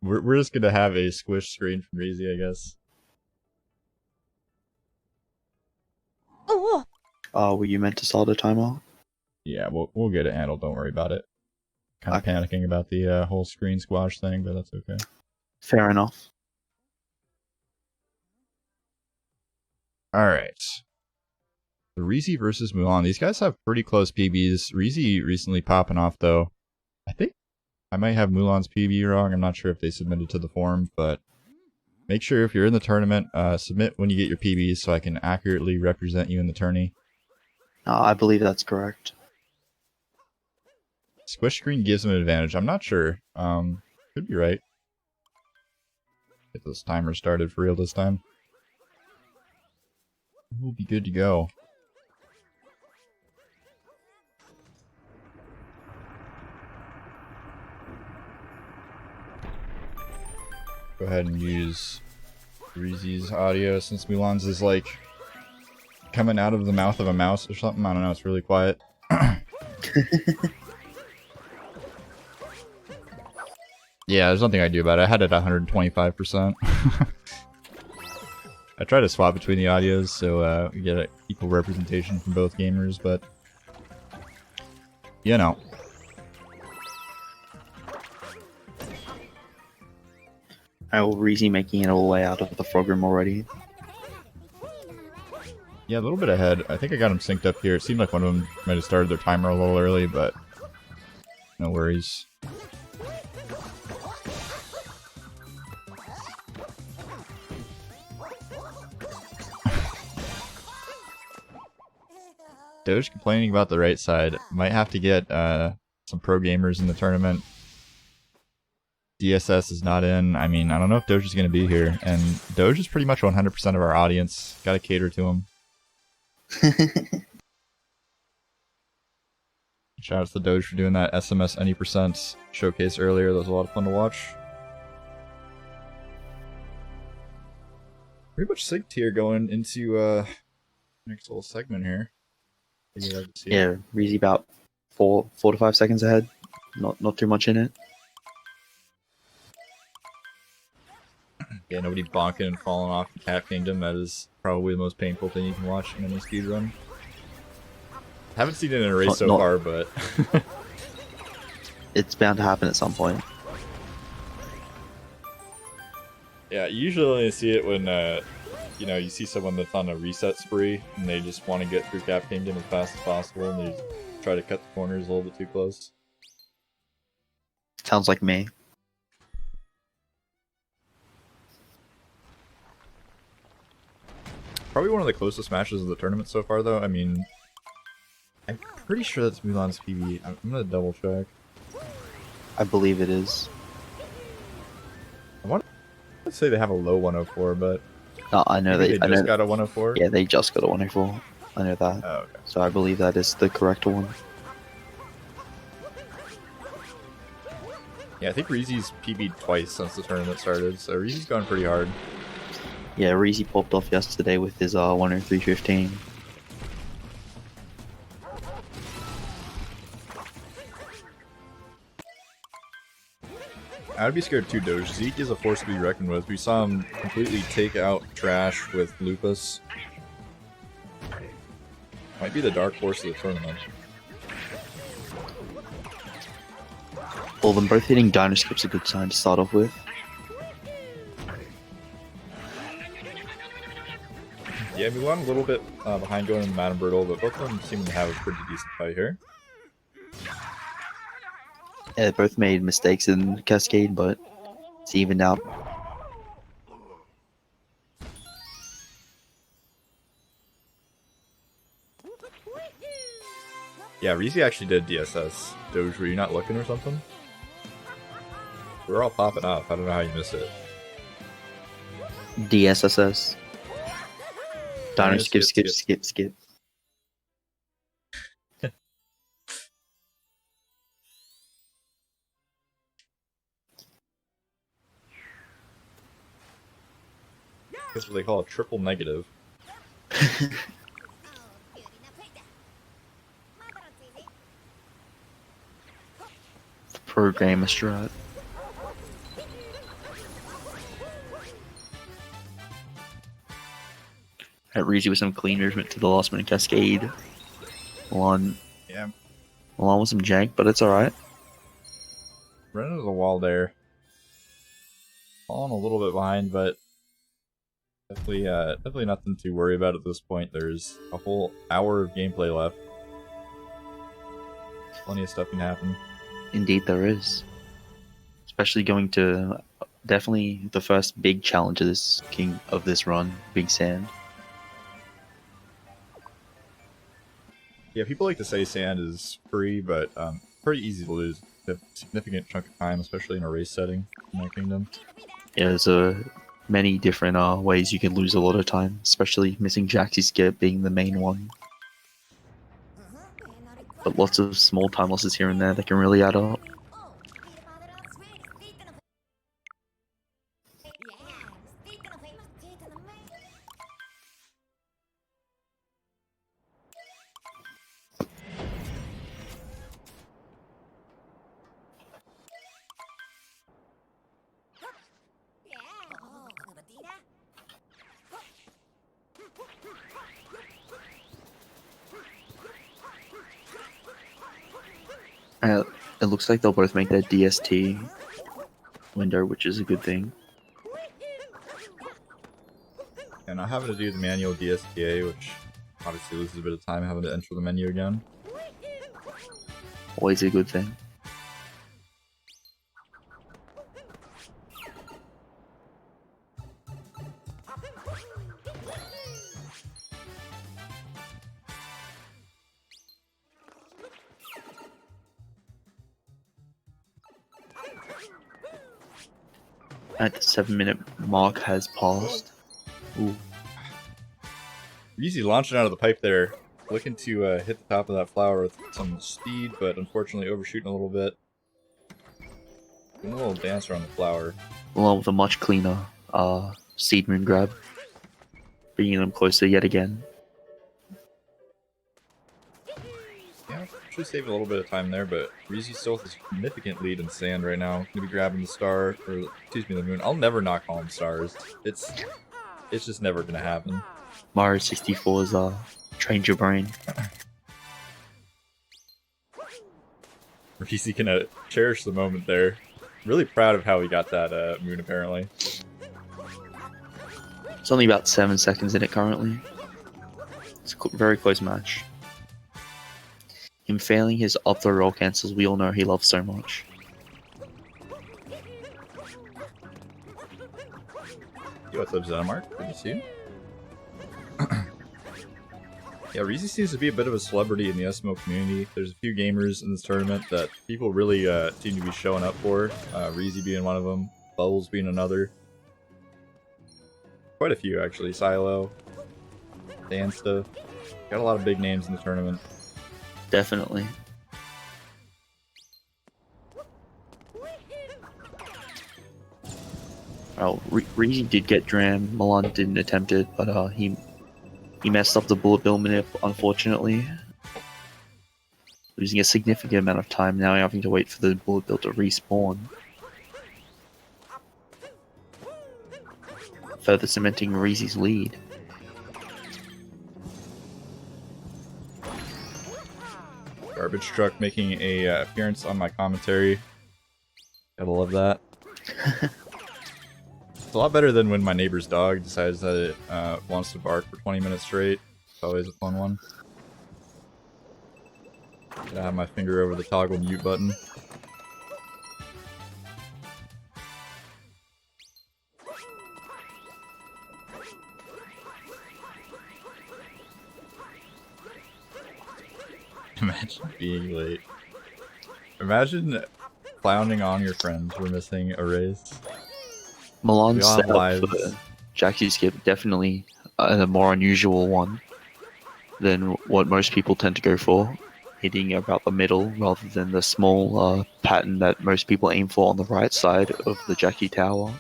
we're just gonna have a squish screen from Reezy, I guess. Were you meant to start a timeout? Yeah, we'll get it handled. Don't worry about it. Kind of Okay. panicking about the whole screen squash thing, but that's okay. Fair enough. All right. The Reezy versus Mulan. These guys have pretty close PBs. Reezy recently popping off though. I think I might have Mulan's PB wrong. I'm not sure if they submitted to the forum, but make sure if you're in the tournament, submit when you get your PBs so I can accurately represent you in the tourney. I believe that's correct. Squish screen gives them an advantage. I'm not sure. Could be right. Get this timer started for real this time. We'll be good to go. Go ahead and use Reezy's audio since Mulan's is like coming out of the mouth of a mouse or something. I don't know, it's really quiet. Yeah, there's nothing I do about it. I had it at 125%. I try to swap between the audios so we get an equal representation from both gamers, but you know. Reezy making it all the way out of the frog room already. Yeah, a little bit ahead. I think I got them synced up here. It seemed like one of them might have started their timer a little early, but no worries. Doge complaining about the right side. Might have to get some pro gamers in the tournament. DSS is not in. I mean, I don't know if Doge is going to be here. And Doge is pretty much 100% of our audience. Gotta cater to him. Shout out to Doge for doing that SMS any percent showcase earlier. That was a lot of fun to watch. Pretty much synced here going into next little segment here. Yeah, Reezy about 4 to 5 seconds ahead. Not too much in it. Yeah, nobody bonking and falling off in Cat Kingdom. That is probably the most painful thing you can watch in any speedrun. Haven't seen it in a race so far, but it's bound to happen at some point. Yeah, you usually only see it when you know, you see someone that's on a reset spree and they just want to get through Cap Kingdom as fast as possible and they try to cut the corners a little bit too close. Sounds like me. Probably one of the closest matches of the tournament so far, though. I mean, I'm pretty sure that's Mulan's PB. I'm gonna double check. I believe it is. I want to say they have a low 104, but I know they just got a 104. Yeah, they just got a 104. I know that. Oh, okay. So I believe that is the correct one. Yeah, I think Reezy's PB'd twice since the tournament started, so Reezy's gone pretty hard. Yeah, Reezy popped off yesterday with his 103.15. I'd be scared too, Doge. Zeke is a force to be reckoned with. We saw him completely take out Trash with Lupus. Might be the dark horse of the tournament. Well, them both hitting Dino Skip's a good sign to start off with. Yeah, Mulan a little bit behind going in the Madame Brittle, but both of them seem to have a pretty decent fight here. Yeah, they both made mistakes in Cascade, but it's evened out. Yeah, Reezy actually did DSS. Doge, were you not looking or something? We're all popping off. I don't know how you missed it. DSSS. Dino skip. That's what they call a triple negative. Pro gamer strat. At Reezy with some clean movement to the last minute cascade. Mulan Yeah, with some jank, but it's alright. ran into the wall there. Falling a little bit behind, but definitely nothing to worry about at this point. There's a whole hour of gameplay left. Plenty of stuff can happen. Indeed there is. Especially going to definitely the first big challenge of this run, Big Sand. Yeah, people like to say sand is free, but pretty easy to lose. A significant chunk of time, especially in a race setting, in my kingdom. Yeah, there's many different ways you can lose a lot of time, especially missing Jaxie's skip being the main one. But lots of small time losses here and there that can really add up. It looks like they'll both make that DST window, which is a good thing. And not having to do the manual DSTA, which obviously loses a bit of time having to enter the menu again. Always a good thing. At the 7-minute mark has passed. Ooh. Reezy launching out of the pipe there, looking to hit the top of that flower with some speed, but unfortunately overshooting a little bit. Doing a little dance around the flower. Along with a much cleaner seed moon grab, bringing them closer yet again. Yeah, should save a little bit of time there, but Reezy still has a significant lead in sand right now. Gonna be grabbing the star, or excuse me, the moon. I'll never knock home stars. It's just never gonna happen. Mario 64's trained your brain. Reezy can cherish the moment there. Really proud of how he got that moon, apparently. It's only about 7 seconds in it currently. It's a very close match. Him failing his up throw roll cancels, we all know he loves so much. Yo, what's up, Xenomark? Good to see you. Yeah, Reezy seems to be a bit of a celebrity in the SMO community. There's a few gamers in this tournament that people really seem to be showing up for. Reezy being one of them, Bubbles being another. Quite a few, actually. Silo, Dansta. Got a lot of big names in the tournament. Definitely. Well, Reezy did get Dram. Mulan didn't attempt it, but he messed up the bullet bill minute, unfortunately. Losing a significant amount of time now, having to wait for the bullet bill to respawn. Further cementing Reezy's lead. Garbage truck making a appearance on my commentary. Gotta love that. It's a lot better than when my neighbor's dog decides that it wants to bark for 20 minutes straight. It's always a fun one. Gotta have my finger over the toggle mute button. Imagine being late. Imagine clowning on your friends for missing a race. Mulan's setup for Jaxie's skip definitely a more unusual one than what most people tend to go for, hitting about the middle rather than the small pattern that most people aim for on the right side of the Jackie Tower.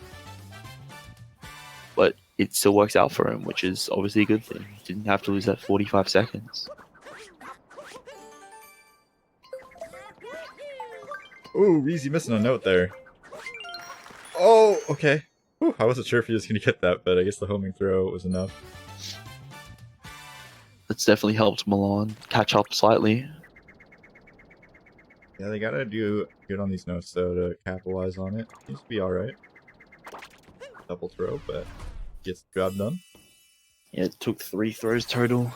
But it still works out for him, which is obviously a good thing. He didn't have to lose that 45 seconds. Ooh, Reezy missing a note there. Oh, okay. Whew, I wasn't sure if he was going to get that, but I guess the homing throw was enough. That's definitely helped Milan catch up slightly. Yeah, they gotta do good on these notes though to capitalize on it. Seems to be alright. Double throw, but gets the job done. Yeah, it took 3 throws total.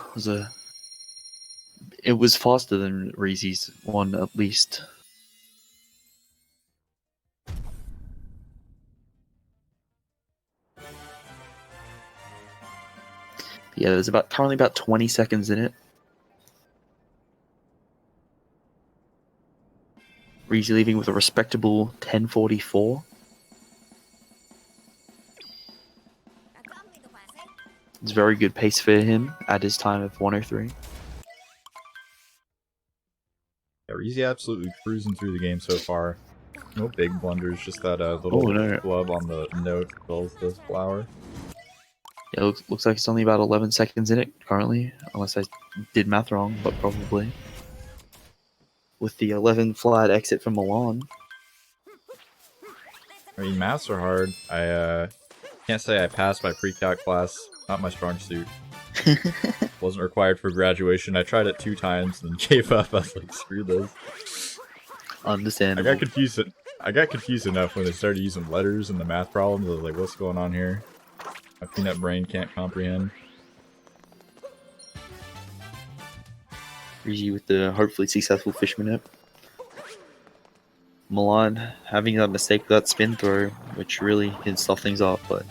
It was faster than Reezy's one at least. Yeah, there's currently about 20 seconds in it. Reezy leaving with a respectable 10:44. It's very good pace for him at his time of 103. Yeah, Reezy absolutely cruising through the game so far. No big blunders, just that little flub on the note as well as the flower. Yeah, looks like it's only about 11 seconds in it currently, unless I did math wrong, but probably. With the 11 flat exit from Milan. I mean, maths are hard. I can't say I passed my pre-calc class. Not my strong suit. Wasn't required for graduation. I tried it 2 times and gave up. I was like, screw this. Understandable. I got confused enough when they started using letters in the math problems. I was like, what's going on here? My peanut brain can't comprehend. Reezy with the hopefully successful fish minute. Milan having that mistake with that spin throw, which really can stuff things up, but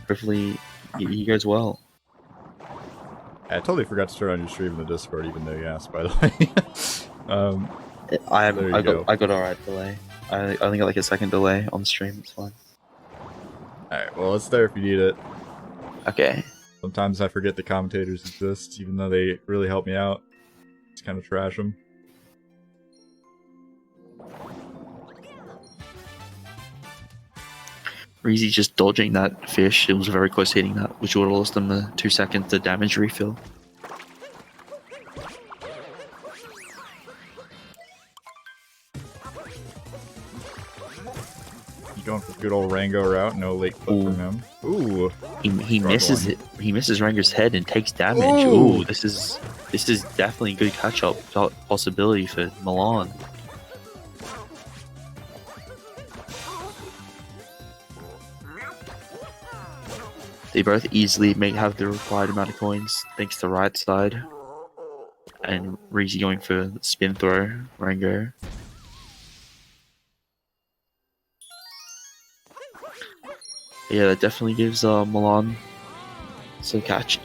hopefully he goes well. I totally forgot to turn on your stream in the Discord, even though you asked, by the way. I got alright delay. I only got like a second delay on the stream. It's fine. Alright, well, it's there if you need it. Okay. Sometimes I forget the commentators exist, even though they really help me out. Just kind of trash them. Reezy just dodging that fish. It was very close hitting that, which would have lost him the 2 seconds to damage refill. He's going for good old Rango route. No late clip from him. Ooh. He misses it. He misses Rango's head and takes damage. Ooh, this is definitely a good catch up possibility for Milan. They both easily have the required amount of coins thanks to right side. And Reezy going for the spin throw, Rango. Yeah, that definitely gives Milan some catch.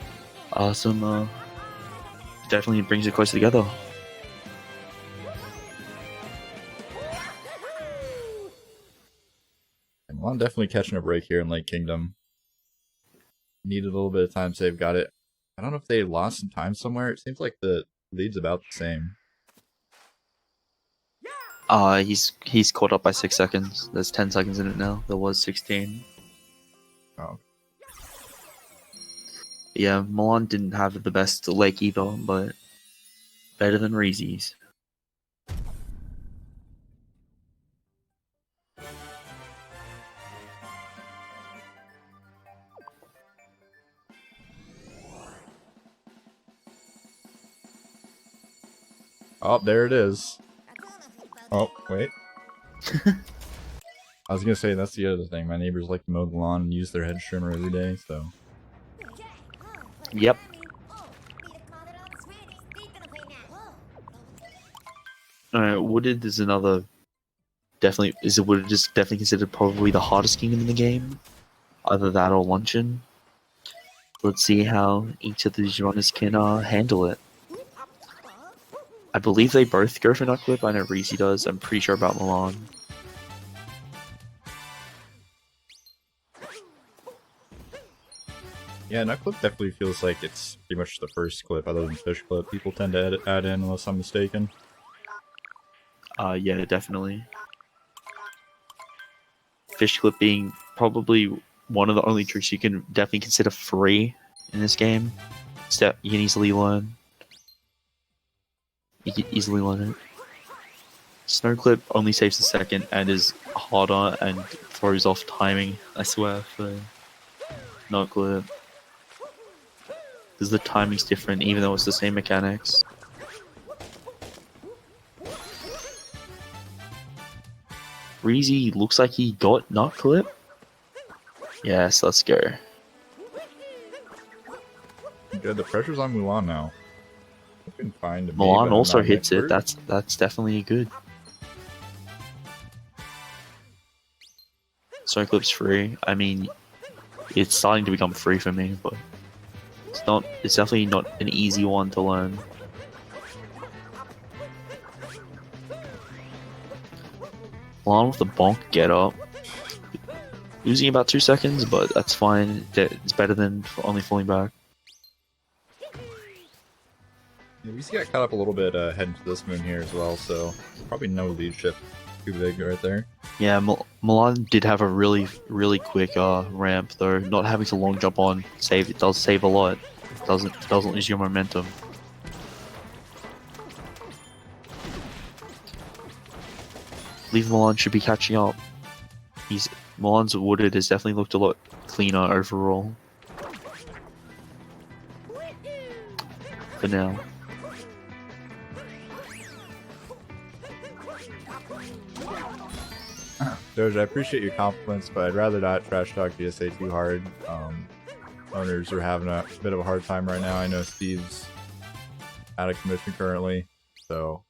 Definitely brings it close together. And Milan definitely catching a break here in Lake Kingdom. Needed a little bit of time save, got it. I don't know if they lost some time somewhere. It seems like the lead's about the same. He's caught up by 6 seconds. There's 10 seconds in it now. There was 16. Oh. Yeah, Milan didn't have the best lake either, but better than Reezy's. Oh, there it is. Oh, wait. I was gonna say, that's the other thing. My neighbors like to mow the lawn and use their hedge trimmer every day, so... Yep. Wooded is another... Wooded is definitely considered probably the hardest kingdom in the game. Either that or Luncheon. Let's see how each of these runners can handle it. I believe they both go for Nutclip. I know Reezy does. I'm pretty sure about Milan. Yeah, Nutclip definitely feels like it's pretty much the first clip other than Fish Clip. People tend to add in unless I'm mistaken. Yeah, definitely. Fish Clip being probably one of the only tricks you can definitely consider free in this game. You can easily learn. You can easily learn it. Snow Clip only saves a second and is harder and throws off timing, I swear, for Nutclip. because the timing's different, even though it's the same mechanics. Reezy looks like he got nut clip. Yes, let's go. Good, the pressure's on Mulan now. I can find a Mulan also hits it. That's definitely good. Snow clip's free. I mean, it's starting to become free for me, but it's not. It's definitely not an easy one to learn. Mulan with the bonk get up. Losing about 2 seconds, but that's fine. It's better than only falling back. Yeah, we got caught up a little bit heading to this moon here as well, so probably no lead shift too big right there. Yeah, Mulan did have a really quick ramp though. Not having to long jump on it does save a lot. It doesn't lose your momentum. I believe Mulan should be catching up. Mulan's wooded has definitely looked a lot cleaner overall. For now. Doge, I appreciate your compliments, but I'd rather not trash talk GSA too hard. Owners are having a bit of a hard time right now. I know Steve's out of commission currently, so.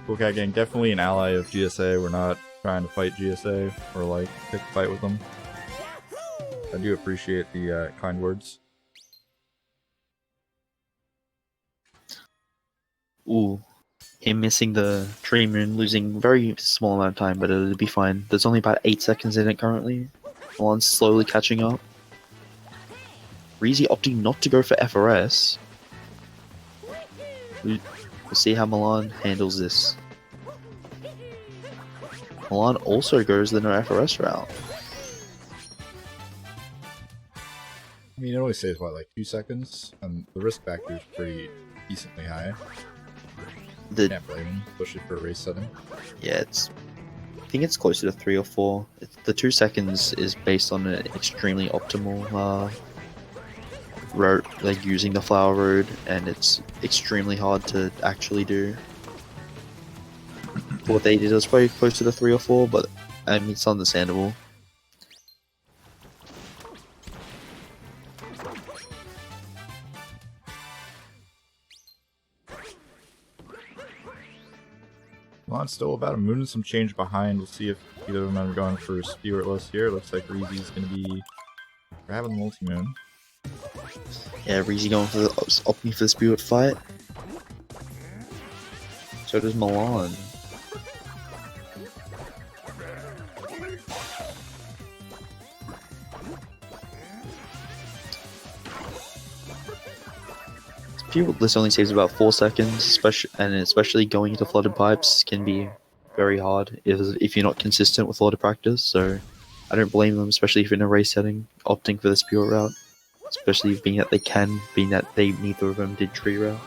Cool Cat Gang, definitely an ally of GSA. We're not trying to fight GSA or like pick a fight with them. I do appreciate the kind words. Ooh. Him missing the tree moon, losing very small amount of time, but it'll be fine. There's only about 8 seconds in it currently. Mulan's slowly catching up. Reezy opting not to go for FRS. We'll see how Mulan handles this. Mulan also goes the no FRS route. I mean, it only saves, what, like 2 seconds? And the risk factor is pretty decently high. Can't blame him, especially for a race setting. Yeah, I think it's closer to 3 or 4. The 2 seconds is based on an extremely optimal road, like using the flower road, and it's extremely hard to actually do. What they did was probably closer to 3 or 4, but I mean, it's understandable. Mulan's still about a moon and some change behind. We'll see if either of them are going for Spiritless here. Looks like Reezy's going to be grabbing the multi-moon. Yeah, Reezy going for opting for the spirit fight. So does Mulan. This only saves about 4 seconds, especially going into flooded pipes can be very hard if you're not consistent with a lot of practice. So I don't blame them, especially if in a race setting, opting for the spirit route, especially being that neither of them did tree route.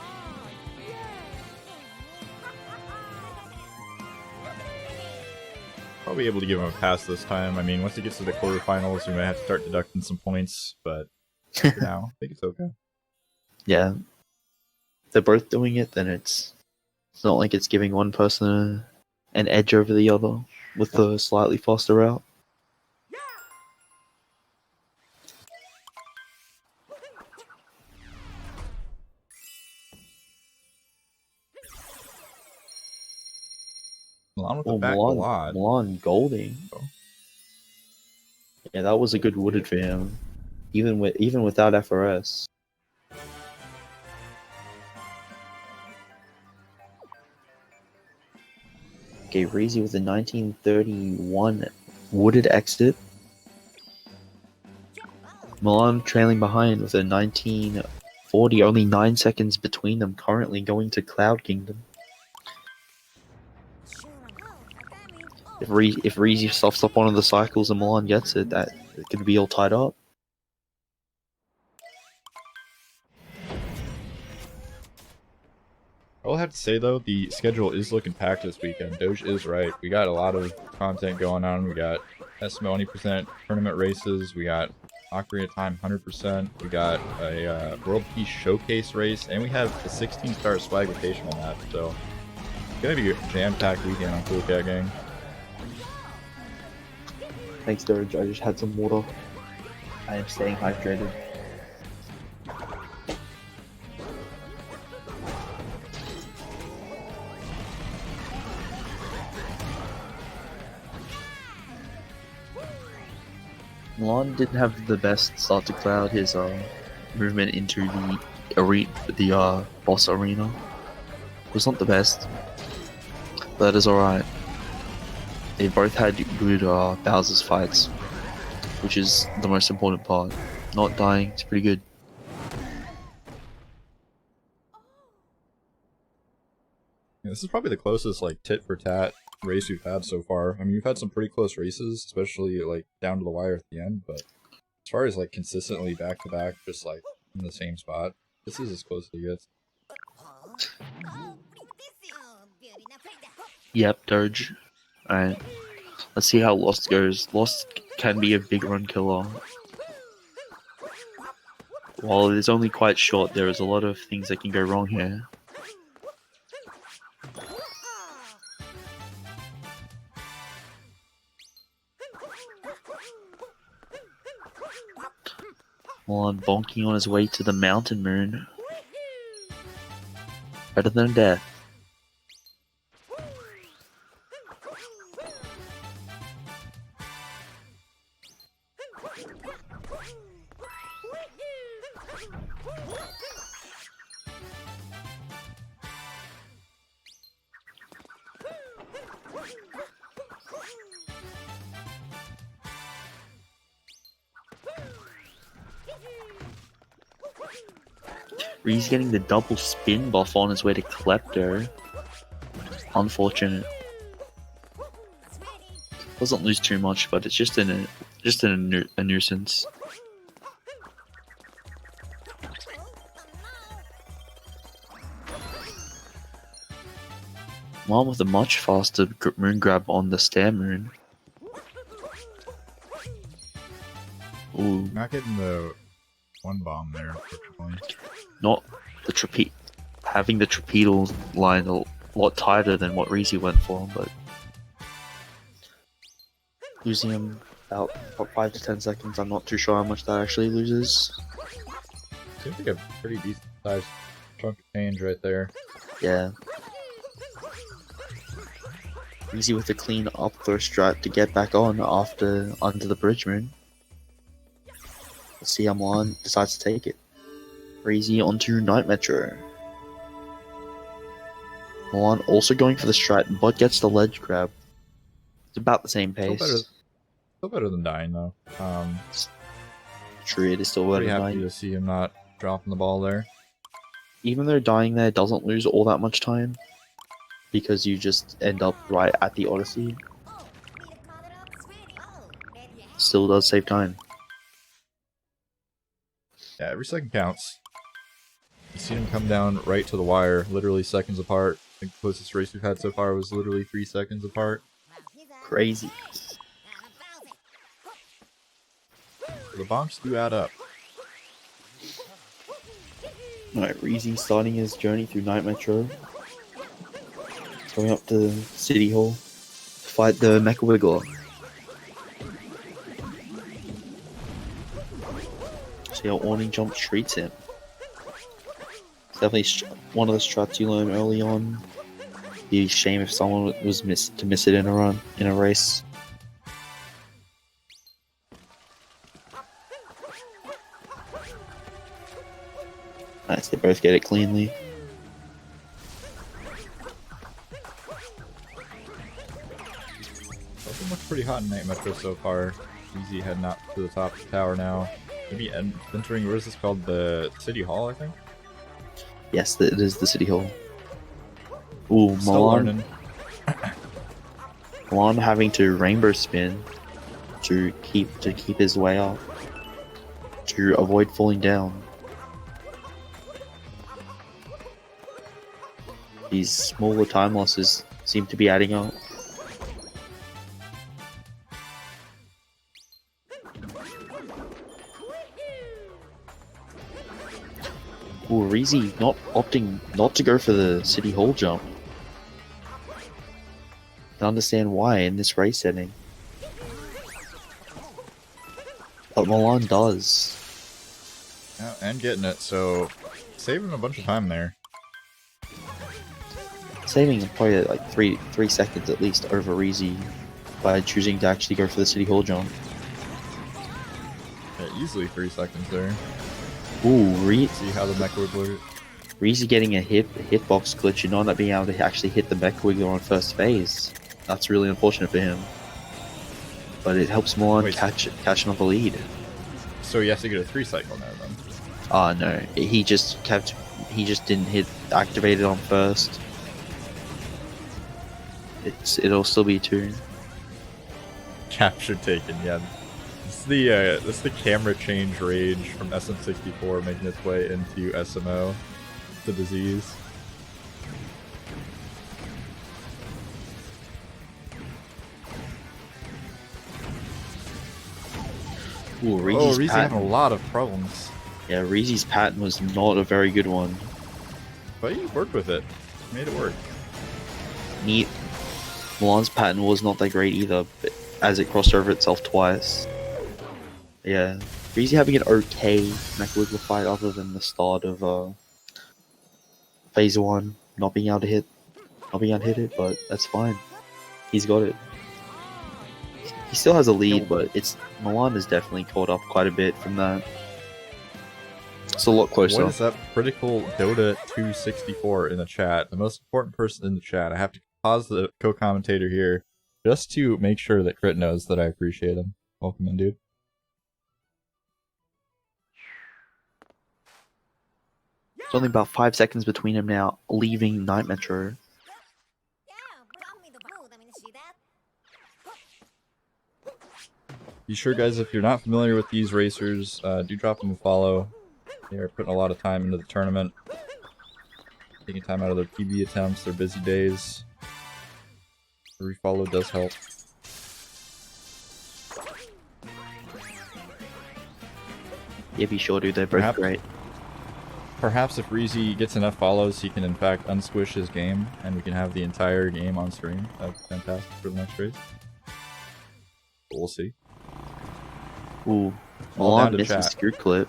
Probably able to give him a pass this time. I mean, once he gets to the quarterfinals, we might have to start deducting some points, but for now, I think it's okay. Yeah. If they're both doing it, then it's not like it's giving one person an edge over the other with the slightly faster route. Mulan with the back a lot. Mulan golding. Oh. Yeah, that was a good wooded for him, even without FRS. Okay, Reezy with a 1931 wooded exit. Mulan trailing behind with a 1940, only 9 seconds between them, currently going to Cloud Kingdom. If Reezy softs up one of the cycles and Mulan gets it, that it could be all tied up. I will have to say though, the schedule is looking packed this weekend. Doge is right. We got a lot of content going on. We got SMO 20% tournament races. We got Ocarina of Time 100%. We got a World Peace Showcase race, and we have a 16-star swag rotational map. So it's gonna be a jam-packed weekend on Cool Cat Gang. Thanks, Doge. I just had some water. I am staying hydrated. Mulan didn't have the best start to Cloud. His movement into the boss arena was not the best, but that is alright. They both had good Bowser's fights, which is the most important part. Not dying is pretty good. Yeah, this is probably the closest like tit for tat race we've had so far. I mean, we've had some pretty close races, especially like down to the wire at the end. But as far as like consistently back to back, just like in the same spot, this is as close as it gets. Yep, Doge. Alright. Let's see how Lost goes. Lost can be a big run killer. While it is only quite short, there is a lot of things that can go wrong here. Mulan bonking on his way to the mountain moon. Better than death. Ree's getting the double spin buff on his way to Klepto. Unfortunate. Doesn't lose too much, but it's just a nuisance. One with a much faster moon grab on the stair moon. Ooh. Not getting the one bomb there, unfortunately. Not the having the trapedal line a lot tighter than what Reezy went for, but losing him about 5 to 10 seconds. I'm not too sure how much that actually loses. Seems like a pretty decent sized chunk of change right there. Yeah. Reezy with a clean up throw strat to get back on after under the bridge moon. Let's see how Mulan decides to take it. Reezy onto Night Metro. Mulan also going for the strat, but gets the ledge grab. It's about the same pace. Still better than dying though. True, it is still better Pretty than happy dying. to see him not dropping the ball there. Even though dying there doesn't lose all that much time, because you just end up right at the Odyssey, still does save time. Yeah, every second counts. You've seen him come down right to the wire, literally seconds apart. I think the closest race we've had so far was literally 3 seconds apart. Crazy. The bonks do add up. Alright, Reezy starting his journey through Night Metro. Going up to City Hall to fight the Mecha Wiggler. See how Awning Jump treats him. It's definitely one of the strats you learn early on. Be a shame if someone was to miss it in a race. Nice, they both get it cleanly. Also looks pretty hot in Night Metro so far. Easy heading up to the top of the tower now. Maybe entering, what is this called? The City Hall, I think? Yes, it is the City Hall. Ooh, Still learning. Mulan having to rainbow spin to keep his way up to avoid falling down. These smaller time losses seem to be adding up. Ooh, Reezy not opting not to go for the City Hall jump. I understand why in this race setting. But Mulan does. Yeah, and getting it, so saving a bunch of time there. Saving probably like three seconds at least over Reezy by choosing to actually go for the City Hall jump. Yeah, easily 3 seconds there. Ooh, See how the mech would work. Reezy getting a hitbox glitch and not being able to actually hit the mech wiggler on first phase. That's really unfortunate for him. But it helps Mulan catch another lead. So he has to get a 3 cycle now then. Ah no, he just didn't hit activated on first. It'll still be 2. Capture taken, yeah. This is the camera change rage from SM64 making its way into SMO, the disease. Ooh, Reezy's having a lot of problems. Yeah, Reezy's pattern was not a very good one. But he worked with it. Made it work. Mulan's pattern was not that great either, but as it crossed over itself twice. Yeah, Reezy having an okay mech wiggler fight other than the start of phase 1, not being able to hit it, but that's fine. He's got it. He still has a lead, but Mulan has definitely caught up quite a bit from that. It's a lot closer. What is up, critical Dota 264 in the chat? The most important person in the chat. I have to pause the co-commentator here just to make sure that Crit knows that I appreciate him. Welcome in, dude. It's only about 5 seconds between him now leaving Night Metro. Be sure, guys, if you're not familiar with these racers, do drop them a follow. They are putting a lot of time into the tournament. Taking time out of their PB attempts, their busy days. The refollow does help. Yeah, be sure, dude. They're both great. Perhaps if Reezy gets enough follows, he can in fact unsquish his game, and we can have the entire game on stream. That'd be fantastic for the next race. But we'll see. Ooh, Mulan missing screw clip.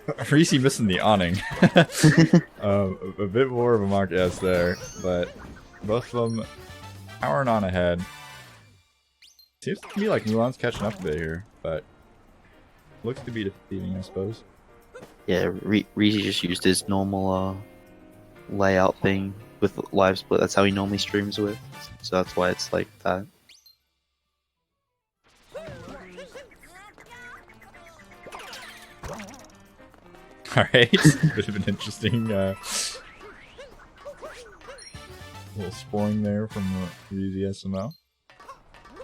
Reezy missing the awning. A bit more of a mark S there, but both of them powering on ahead. Seems to me like Mulan's catching up a bit here, but looks to be defeating, I suppose. Yeah, Reezy just used his normal layout thing with live split. That's how he normally streams with, so that's why it's like that. Alright, bit of an interesting little spoiling there from the ReezySMO.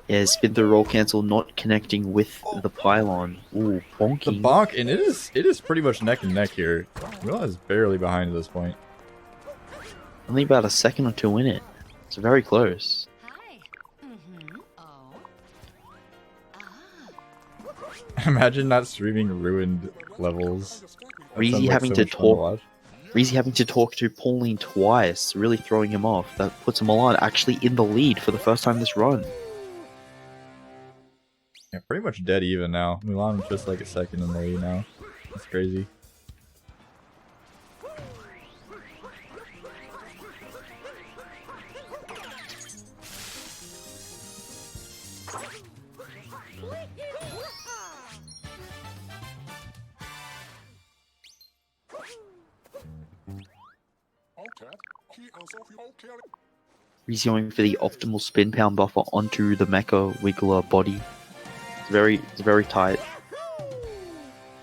Yeah, spin through roll cancel not connecting with the pylon. Ooh, bonky. The bonk, and it is pretty much neck and neck here. Mulan is barely behind at this point. Only about a second or 2 in it. It's very close. Imagine not streaming ruined levels. Reezy having to talk to Pauline twice, really throwing him off. That puts Mulan actually in the lead for the first time this run. Yeah, pretty much dead even now. Mulan just like a second in the lead now. That's crazy. He's going for the optimal spin pound buffer onto the Mecha Wiggler body. It's very tight.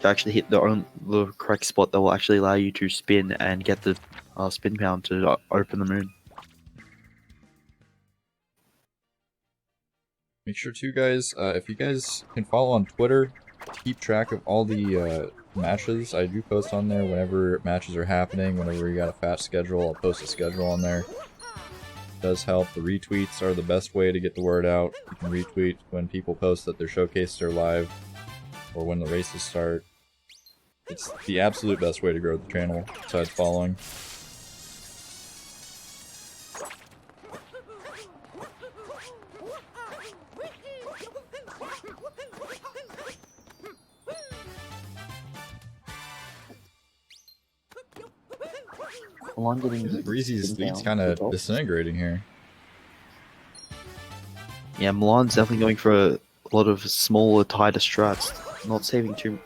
To actually hit the correct spot that will actually allow you to spin and get the spin pound to open the moon. Make sure too, guys, if you guys can follow on Twitter, keep track of all the matches. I do post on there whenever matches are happening, whenever we got a fast schedule, I'll post a schedule on there. It does help. The retweets are the best way to get the word out. You can retweet when people post that their showcases are live, or when the races start. It's the absolute best way to grow the channel, besides following. Mulan getting Reezy's lead's down kind to of top. disintegrating here. Yeah, Milan's definitely going for a lot of smaller, tighter strats. Not saving too.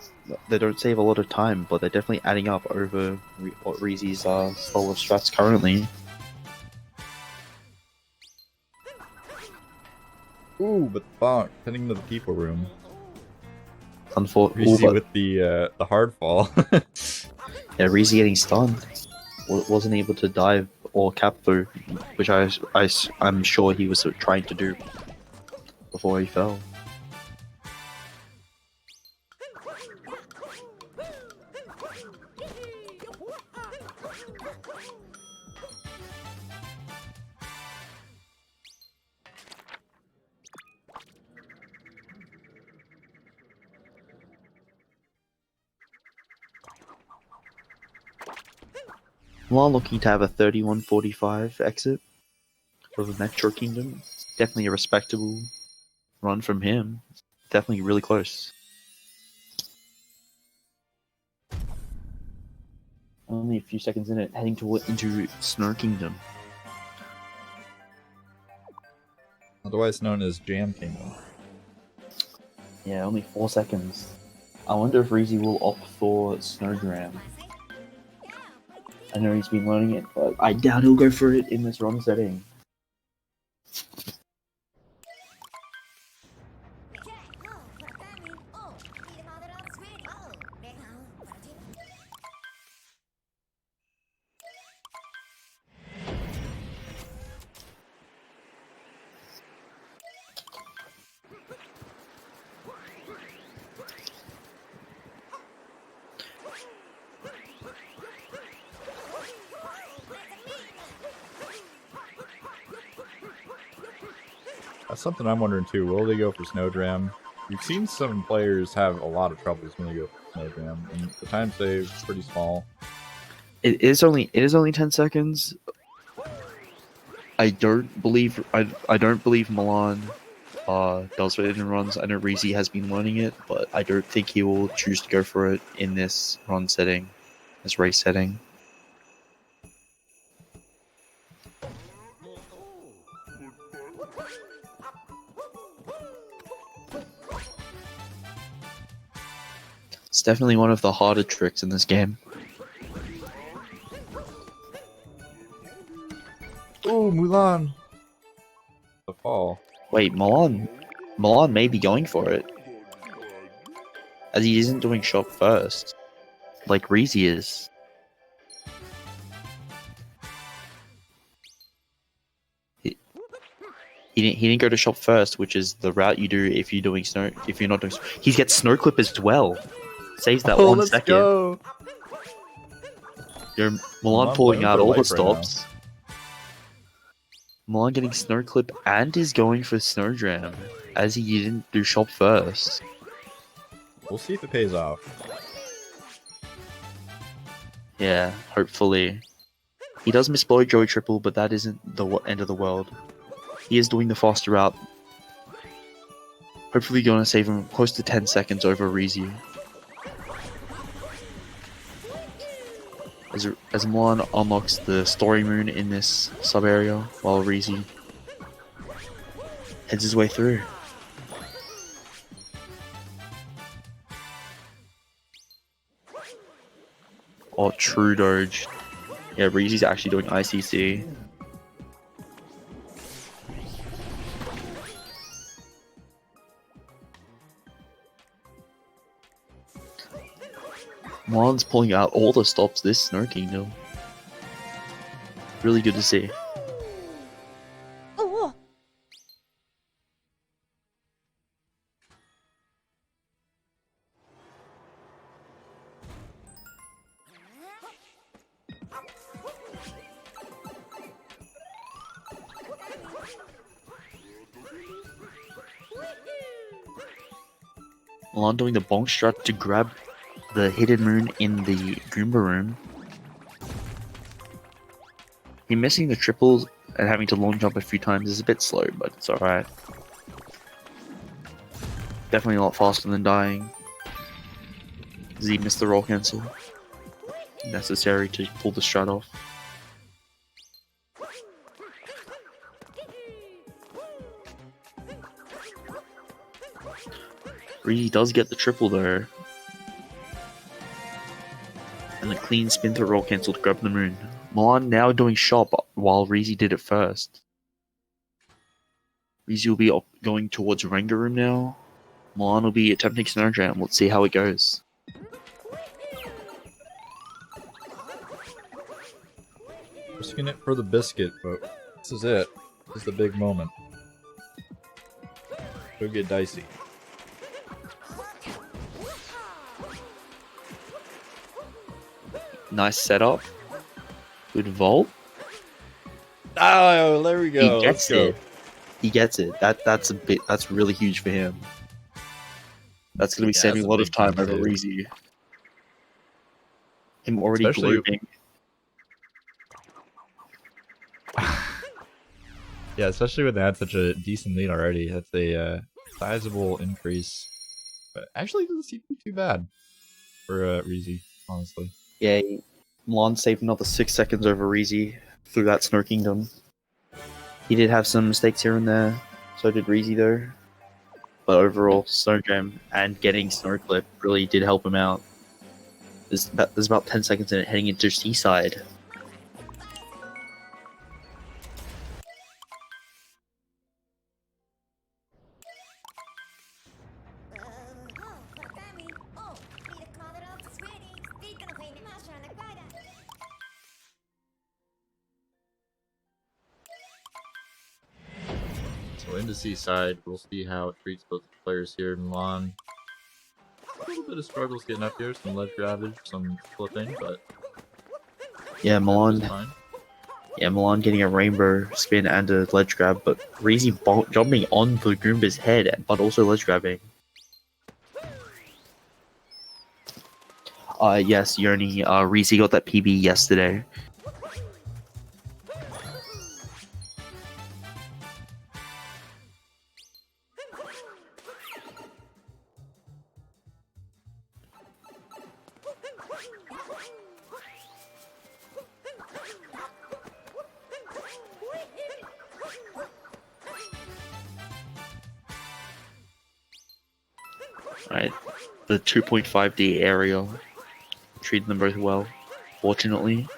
They don't save a lot of time, but they're definitely adding up over what Reezy's slower strats currently. Ooh, but the bonk heading to the people room. Unfortunately, Reezy with the hard fall. yeah, Reezy getting stunned. Wasn't able to dive or cap through, which I'm sure he was trying to do before he fell. While looking to have a 31:45 exit for the Metro Kingdom, definitely a respectable run from him. Definitely really close. Only a few seconds in it, heading into Snow Kingdom. Otherwise known as Jam Kingdom. Yeah, only 4 seconds. I wonder if Reezy will opt for Snowgram. I know he's been learning it, but I doubt he'll go for it in this run setting. That's something I'm wondering too. Will they go for Snowdram? We've seen some players have a lot of troubles when they go for Snowdram, and the time save is pretty small. It is only 10 seconds. I don't believe Milan does it in runs. I know Reezy has been learning it, but I don't think he will choose to go for it in this run setting, this race setting. It's definitely one of the harder tricks in this game. Ooh, Mulan! The fall. Wait, Milan may be going for it, as he isn't doing shot first, like Reezy is. He didn't go to shop first, which is the route you do if you're doing snow. If you're not doing, he gets snow clip as well. Saves that 1 second. Go! Milan Mulan pulling playing out for all the life right now. stops. Milan getting snow clip and is going for Snowdram, as he didn't do shop first. We'll see if it pays off. Yeah, hopefully. He does miss Blow Joey triple, but that isn't the end of the world. He is doing the faster route. Hopefully going to save him close to 10 seconds over Reezy. As Mulan unlocks the story moon in this sub area, while Reezy heads his way through. Oh, true Doge. Yeah, Reezy's actually doing ICC. Mulan's pulling out all the stops this Snow Kingdom. Really good to see. Mulan doing the bonk strat to grab the hidden moon in the Goomba room. Him missing the triples and having to long jump a few times is a bit slow, but it's alright. Definitely a lot faster than dying. Z missed the roll cancel. Necessary to pull the strat off. Reezy does get the triple though. And the clean spin through roll cancel to grab the moon. Mulan now doing shop while Reezy did it first. Reezy will be going towards Rengar room now. Mulan will be attempting Snow Jam. Let's see how it goes. Risking it for the biscuit, but this is it. This is the big moment. Could get dicey. Nice setup. Good vault. Oh, there we go. He gets it. He gets it. That's really huge for him. That's gonna be saving a lot of time over Reezy. Him already grouping. Yeah, especially when they had such a decent lead already. That's a sizable increase. But actually, it doesn't seem too bad for Reezy, honestly. Yeah, Mulan saved another 6 seconds over Reezy through that Snow Kingdom. He did have some mistakes here and there, so did Reezy though. But overall, Snow Jam and getting Snow Clip really did help him out. There's about 10 seconds in it heading into Seaside. So into Seaside, we'll see how it treats both players here. Mulan, a little bit of struggles getting up here, some ledge grabbage, some flipping, but yeah, Mulan. Yeah, Mulan getting a rainbow spin and a ledge grab, but Reezy jumping on the Goomba's head, but also ledge grabbing. Yes, Yoni, Reezy got that PB yesterday. Right, the 2.5D area treated them both well, fortunately,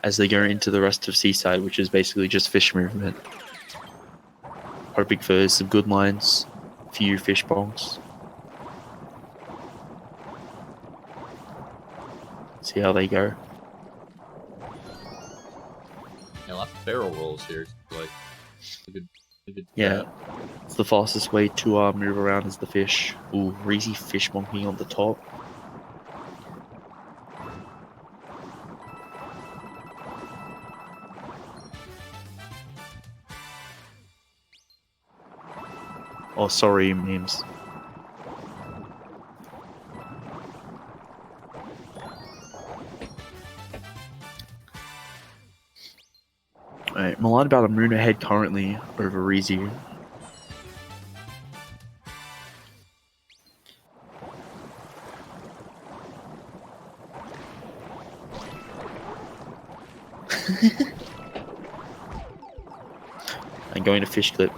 as they go into the rest of Seaside, which is basically just fish movement. Hoping for some good lines, few fish bonks. See how they go. Yeah, lots of barrel rolls here. Like, yeah, it's the fastest way to move around is the fish. Ooh, Reezy fish bonking on the top. Oh, sorry, memes. Alright, Mulan about a moon ahead currently over Reezy. And going to fish clip.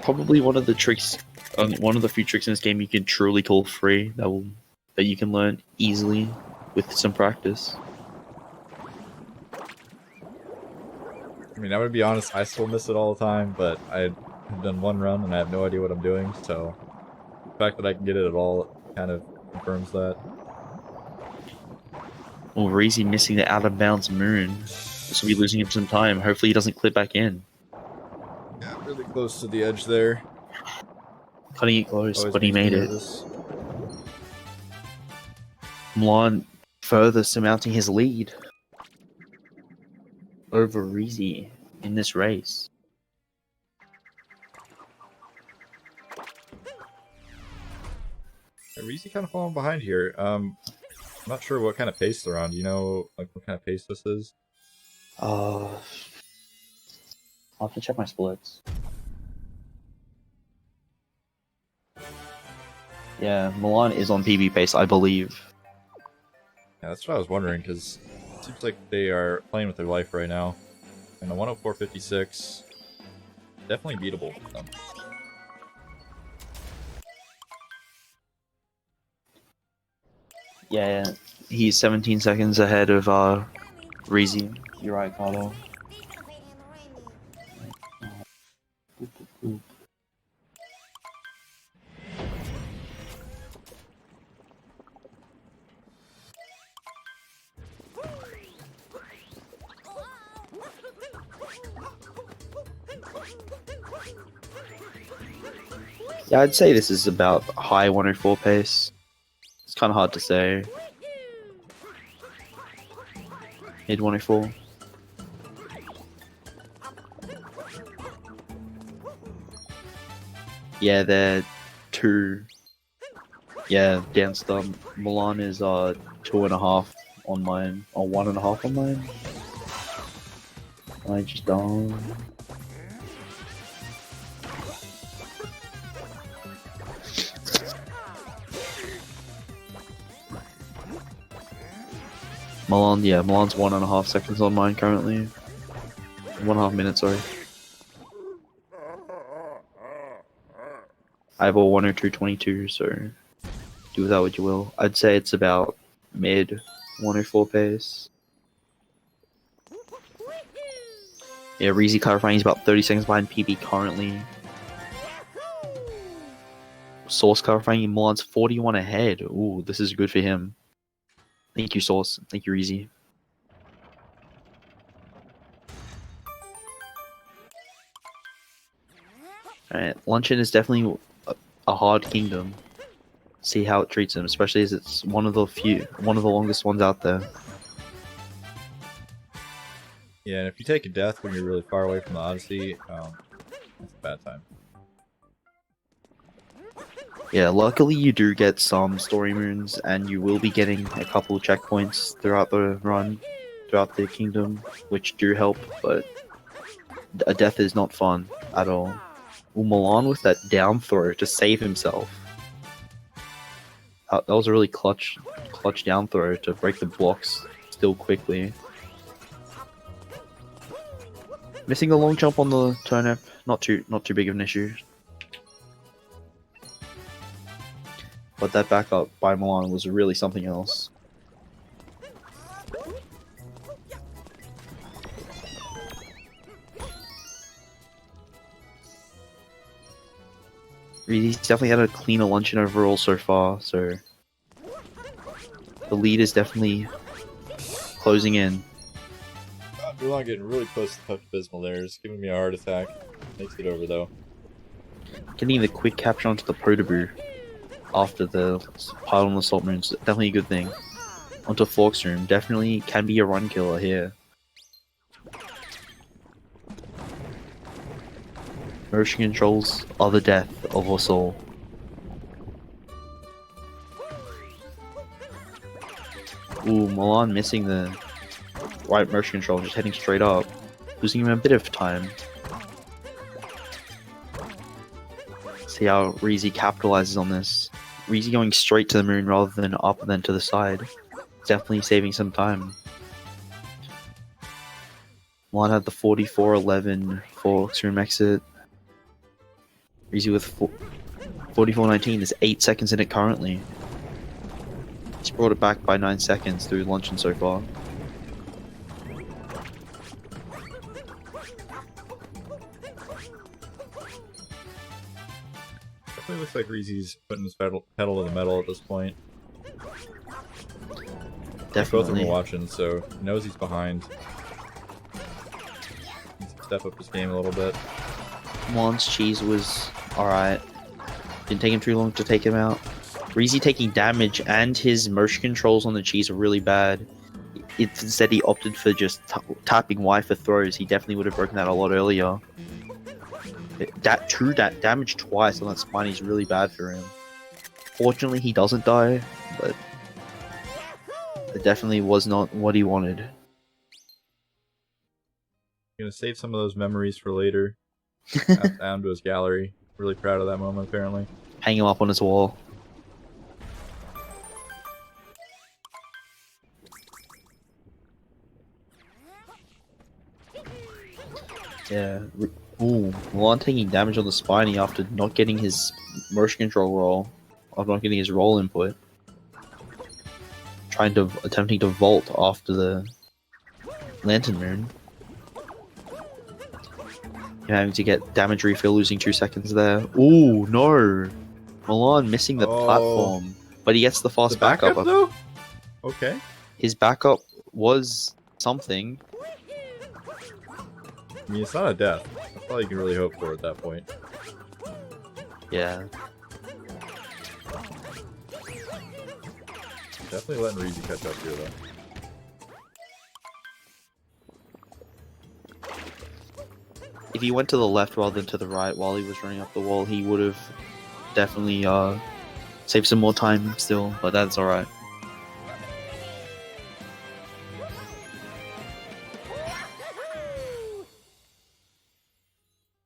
Probably one of the tricks, one of the few tricks in this game you can truly call free that you can learn easily with some practice. I mean, I'm gonna be honest, I still miss it all the time, but I've done one run and I have no idea what I'm doing, so the fact that I can get it at all kind of confirms that. Well, Reezy missing the out of bounds moon. This will be losing him some time. Hopefully he doesn't clip back in. Yeah, really close to the edge there. Cutting it close, Always but he made it. Nervous. Mulan further surmounting his lead over Reezy in this race. Reezy kind of falling behind here. I'm not sure what kind of pace they're on. Do you know like what kind of pace this is? I'll have to check my splits. Yeah, Milan is on PB pace, I believe. Yeah, that's what I was wondering, because it seems like they are playing with their life right now. And the 104.56, definitely beatable for them. Yeah, he's 17 seconds ahead of Reezy. You're right, Carlo. Yeah, I'd say this is about high 104 pace. It's kind of hard to say. Mid 104. Yeah, they're 2. Yeah, Danster. Milan is 2.5 on mine, or 1.5 on mine. I just don't. Milan, yeah, Milan's 1.5 seconds on mine currently. 1.5 minutes, sorry. I have a 102.22, so do with that what you will. I'd say it's about mid 104 pace. Yeah, Reezy clarifying he's about 30 seconds behind PB currently. Source clarifying Milan's 41 ahead. Ooh, this is good for him. Thank you, Source. Thank you, Reezy. Alright, Luncheon is definitely a hard kingdom. See how it treats him, especially as it's one of the longest ones out there. Yeah, and if you take a death when you're really far away from the Odyssey, that's a bad time. Yeah, luckily you do get some story moons, and you will be getting a couple of checkpoints throughout the run, throughout the kingdom, which do help, but a death is not fun at all. Ooh, Milan with that down throw to save himself. That was a really clutch down throw to break the blocks still quickly. Missing the long jump on the turnip, not too big of an issue. But that backup by Milan was really something else. He's definitely had a cleaner luncheon overall so far, so the lead is definitely closing in. Mulan getting really close to Pepto Bismol there. It's giving me a heart attack. Makes it over though. Getting the quick capture onto the Protoboo after the pile on the salt moons, definitely a good thing. Onto Forks Room, definitely can be a run killer here. Motion controls are the death of us all. Ooh, Milan missing the right motion control, just heading straight up, losing him a bit of time. See how Reezy capitalizes on this. Reezy going straight to the moon rather than up and then to the side. Definitely saving some time. Milan had the 44-11 Forks Room exit. Reezy with 44.19. There's 8 seconds in it currently. He's brought it back by 9 seconds through luncheon so far. Definitely looks like Reezy's putting his pedal to the metal at this point. Both of them are watching, so he knows he's behind. Needs to step up his game a little bit. Milan's cheese was alright. Didn't take him too long to take him out. Reezy taking damage, and his motion controls on the cheese are really bad. If instead he opted for just tapping Y for throws, he definitely would have broken that a lot earlier. That damage twice on that spine is really bad for him. Fortunately, he doesn't die, but it definitely was not what he wanted. Gonna save some of those memories for later. Down to his gallery. Really proud of that moment, apparently. Hang him up on his wall. Yeah. Ooh, Mulan taking damage on the spiny after not getting his motion control roll, or not getting his roll input. Attempting to vault after the Lantern Moon. Having to get damage refill, losing 2 seconds there. Ooh, no! Mulan missing the platform, but he gets the fast backup. Though? Okay. His backup was something. I mean, it's not a death. That's all you can really hope for at that point. Yeah. Definitely letting Reezy catch up here, though. If he went to the left rather than to the right while he was running up the wall, he would have definitely saved some more time still, but that's alright.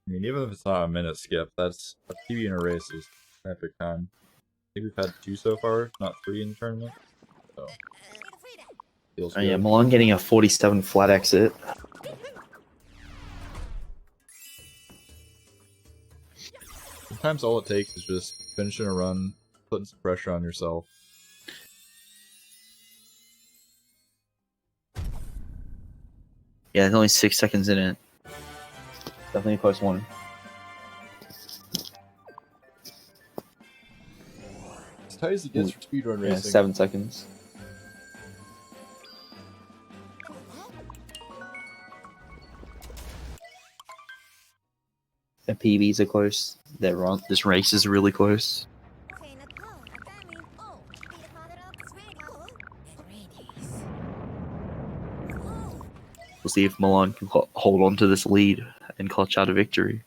I mean, even if it's not a minute skip, that's a PB in a race is an epic time. I think we've had 2 so far, not 3 in the tournament. So, feels good. Yeah, Mulan getting a 47 flat exit. Sometimes all it takes is just finishing a run, putting some pressure on yourself. Yeah, there's only 6 seconds in it. Definitely a close one. As tight as it gets for speedrun Yeah, racing. 7 seconds. The PBs are close. This race is really close. We'll see if Mulan can hold on to this lead and clutch out a victory.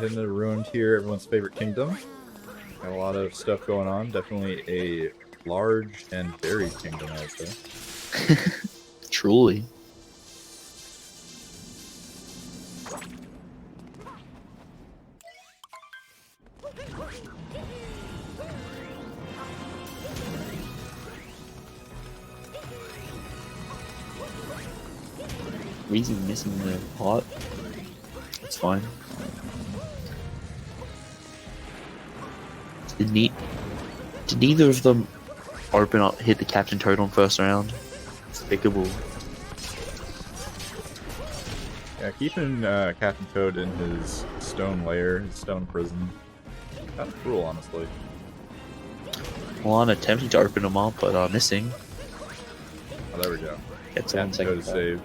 In the ruined here, everyone's favorite kingdom. Got a lot of stuff going on. Definitely a large and varied kingdom, I would say. Truly. Reezy missing the pot. It's fine. Did neither of them hit the Captain Toad on first round? Despicable. Yeah, keeping Captain Toad in his stone lair, his stone prison. Kind of cruel, honestly. Mulan attempting to open him up, but missing. Oh, there we go. Gets Captain 1 second. Toad is saved.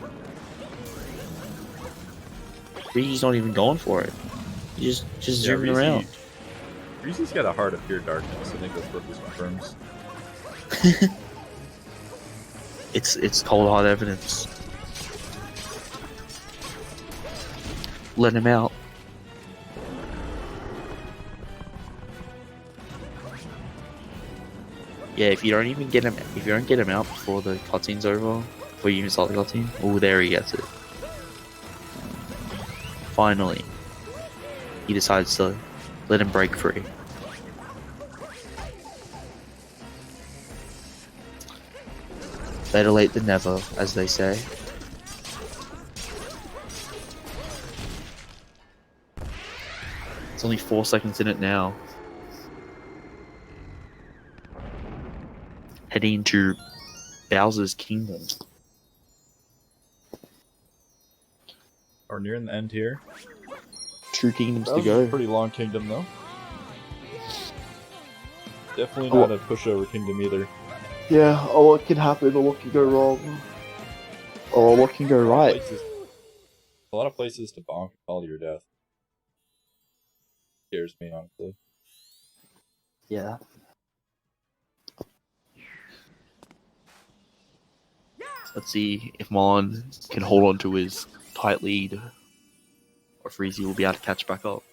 Reezy's not even going for it. He's just zooming around. Reezy's got a heart of pure darkness. I think that's what this confirms. It's cold hard evidence. Let him out. Yeah, if you don't get him out before the cutscene's over, before you even start the cutscene, oh, there he gets it. Finally, he decides to let him break free. Better late than never, as they say. It's only 4 seconds in it now. Heading to Bowser's Kingdom. We're nearing the end here. 2 kingdoms That to was go. a pretty long kingdom, though. Definitely not a pushover kingdom either. Yeah, or what can happen, or what can go wrong, or what can go right. A lot of places to bonk and fall to your death. Scares me, honestly. Yeah. Let's see if Mulan can hold on to his tight lead, or if Reezy will be able to catch back up.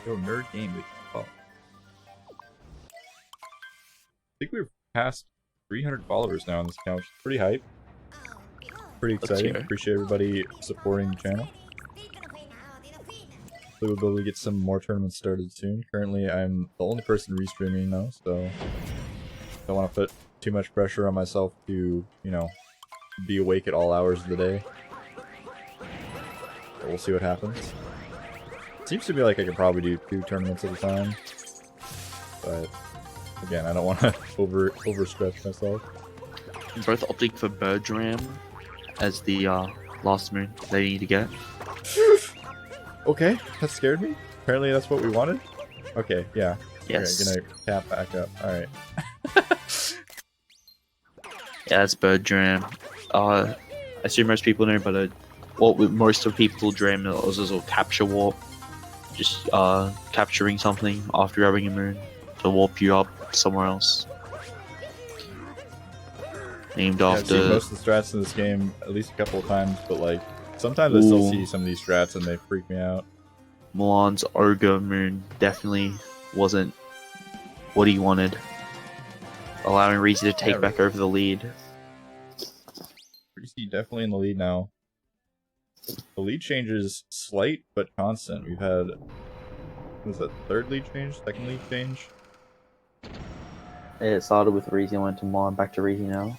Yo, nerd game week. Oh. I think we're past 300 followers now on this account, which is pretty hype. Pretty exciting. Appreciate everybody supporting the channel. We'll be able to get some more tournaments started soon. Currently, I'm the only person restreaming though, so don't want to put too much pressure on myself to, you know, be awake at all hours of the day. But we'll see what happens. Seems to be like I can probably do 2 tournaments at a time, but again, I don't want to overstretch myself. Both opting for Bird Ram as the last moon they need to get. Okay, that scared me. Apparently that's what we wanted. Okay, yeah. Yes. Okay, gonna cap back up. Alright. Yeah, it's Bird Ram. I assume most people know, but what most of people dream is a capture warp. Just capturing something after grabbing a moon to warp you up somewhere else. Named I've after seen most of the strats in this game at least a couple of times, but like sometimes I still see some of these strats and they freak me out. Mulan's Ogre Moon definitely wasn't what he wanted, allowing Reezy to take back over the lead. Reezy definitely in the lead now. The lead change is slight but constant. We've had, what was that, third lead change? Second lead change? It started with Reezy and went to Mulan, back to Reezy now.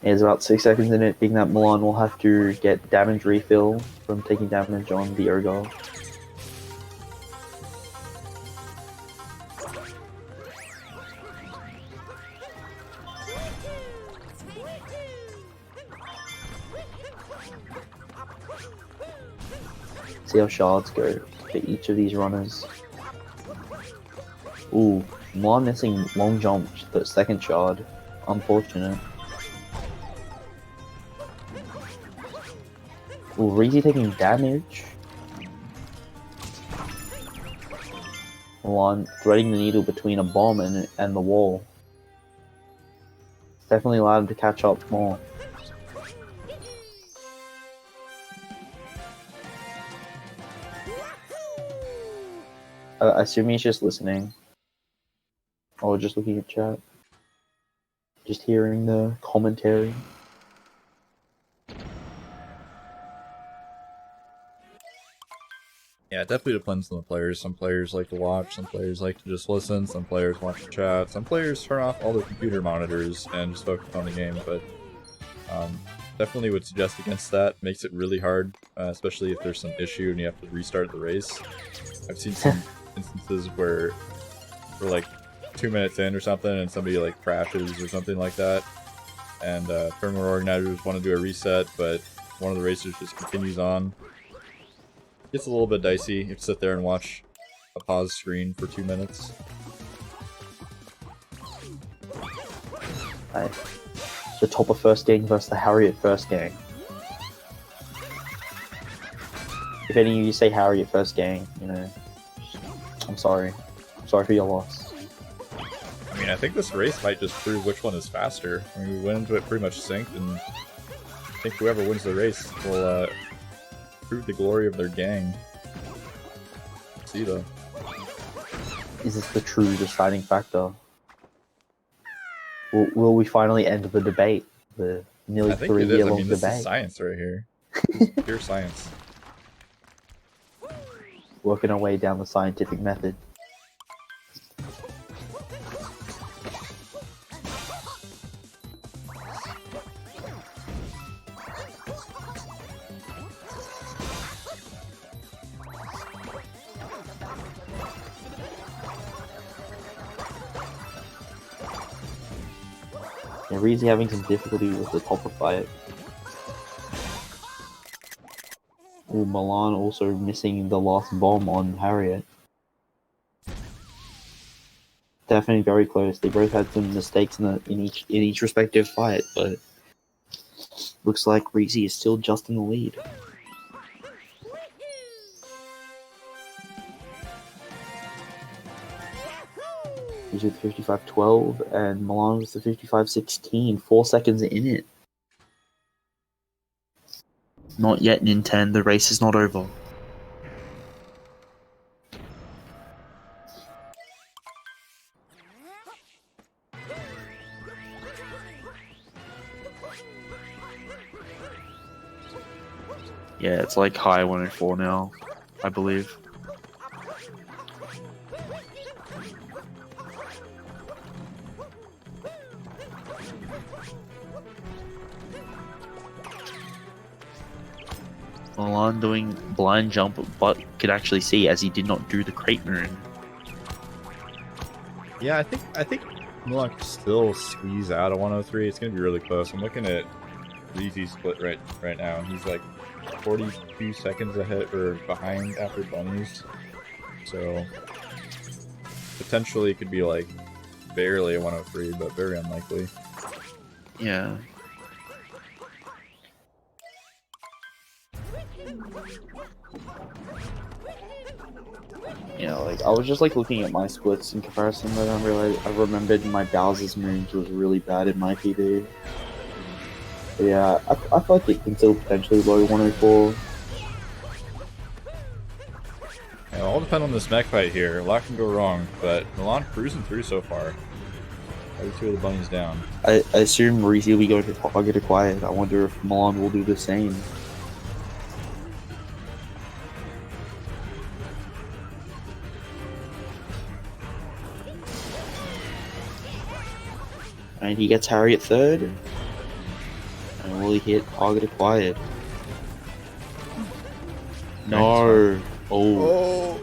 It's about 6 seconds in it, being that Mulan will have to get damage refill from taking damage on the Ogre. See how shards go for each of these runners. Ooh, Mulan missing long jump, the second shard. Unfortunate. Ooh, Reezy taking damage. Mulan threading the needle between a bomb and the wall. Definitely allowed him to catch up more. I assume he's just listening. Or just looking at chat. Just hearing the commentary. Yeah, it definitely depends on the players. Some players like to watch, some players like to just listen, some players watch the chat, some players turn off all their computer monitors and just focus on the game, but definitely would suggest against that. Makes it really hard, especially if there's some issue and you have to restart the race. I've seen some instances where we're like 2 minutes in or something and somebody like crashes or something like that, and tournament organizers want to do a reset, but one of the racers just continues on. Gets a little bit dicey. You have to sit there and watch a pause screen for 2 minutes. Right. The Topper first gang versus the Harriet first gang. If any of you say Harriet first gang, you know, I'm sorry. I'm sorry for your loss. I mean, I think this race might just prove which one is faster. I mean, we went into it pretty much synced, and I think whoever wins the race will prove the glory of their gang. Let's see though. Is this the true deciding factor? Will we finally end the debate? The nearly 3-year-long debate? This is science right here. This is pure science. Working our way down the scientific method. Yeah, Reezy having some difficulty with the Topper fight. Ooh, Mulan also missing the last bomb on Harriet. Definitely very close. They both had some mistakes in each respective fight, but looks like Reezy is still just in the lead. He's with 55-12, and Mulan with the 55-16. 4 seconds in it. Not yet, Nintendo. The race is not over. Yeah, it's like high 104 now, I believe. Mulan doing blind jump, but could actually see as he did not do the crepe moon. Yeah, I think Mulan can still squeeze out a 103. It's gonna be really close. I'm looking at Reezy's split right now, and he's like 42 seconds ahead or behind after bunnies. So potentially it could be like barely a 103, but very unlikely. Yeah. You know, like I was just like looking at my splits in comparison, but I remembered my Bowser's moons was really bad in my PB. But yeah, I feel like it can still potentially blow 104. Yeah, it'll all depend on this mech fight here. A lot can go wrong, but Mulan cruising through so far. 32 of the bunnies down. I assume Reezy will be going to target acquired. I wonder if Mulan will do the same. And he gets Harry at third. And will he hit target acquired? No. Oh.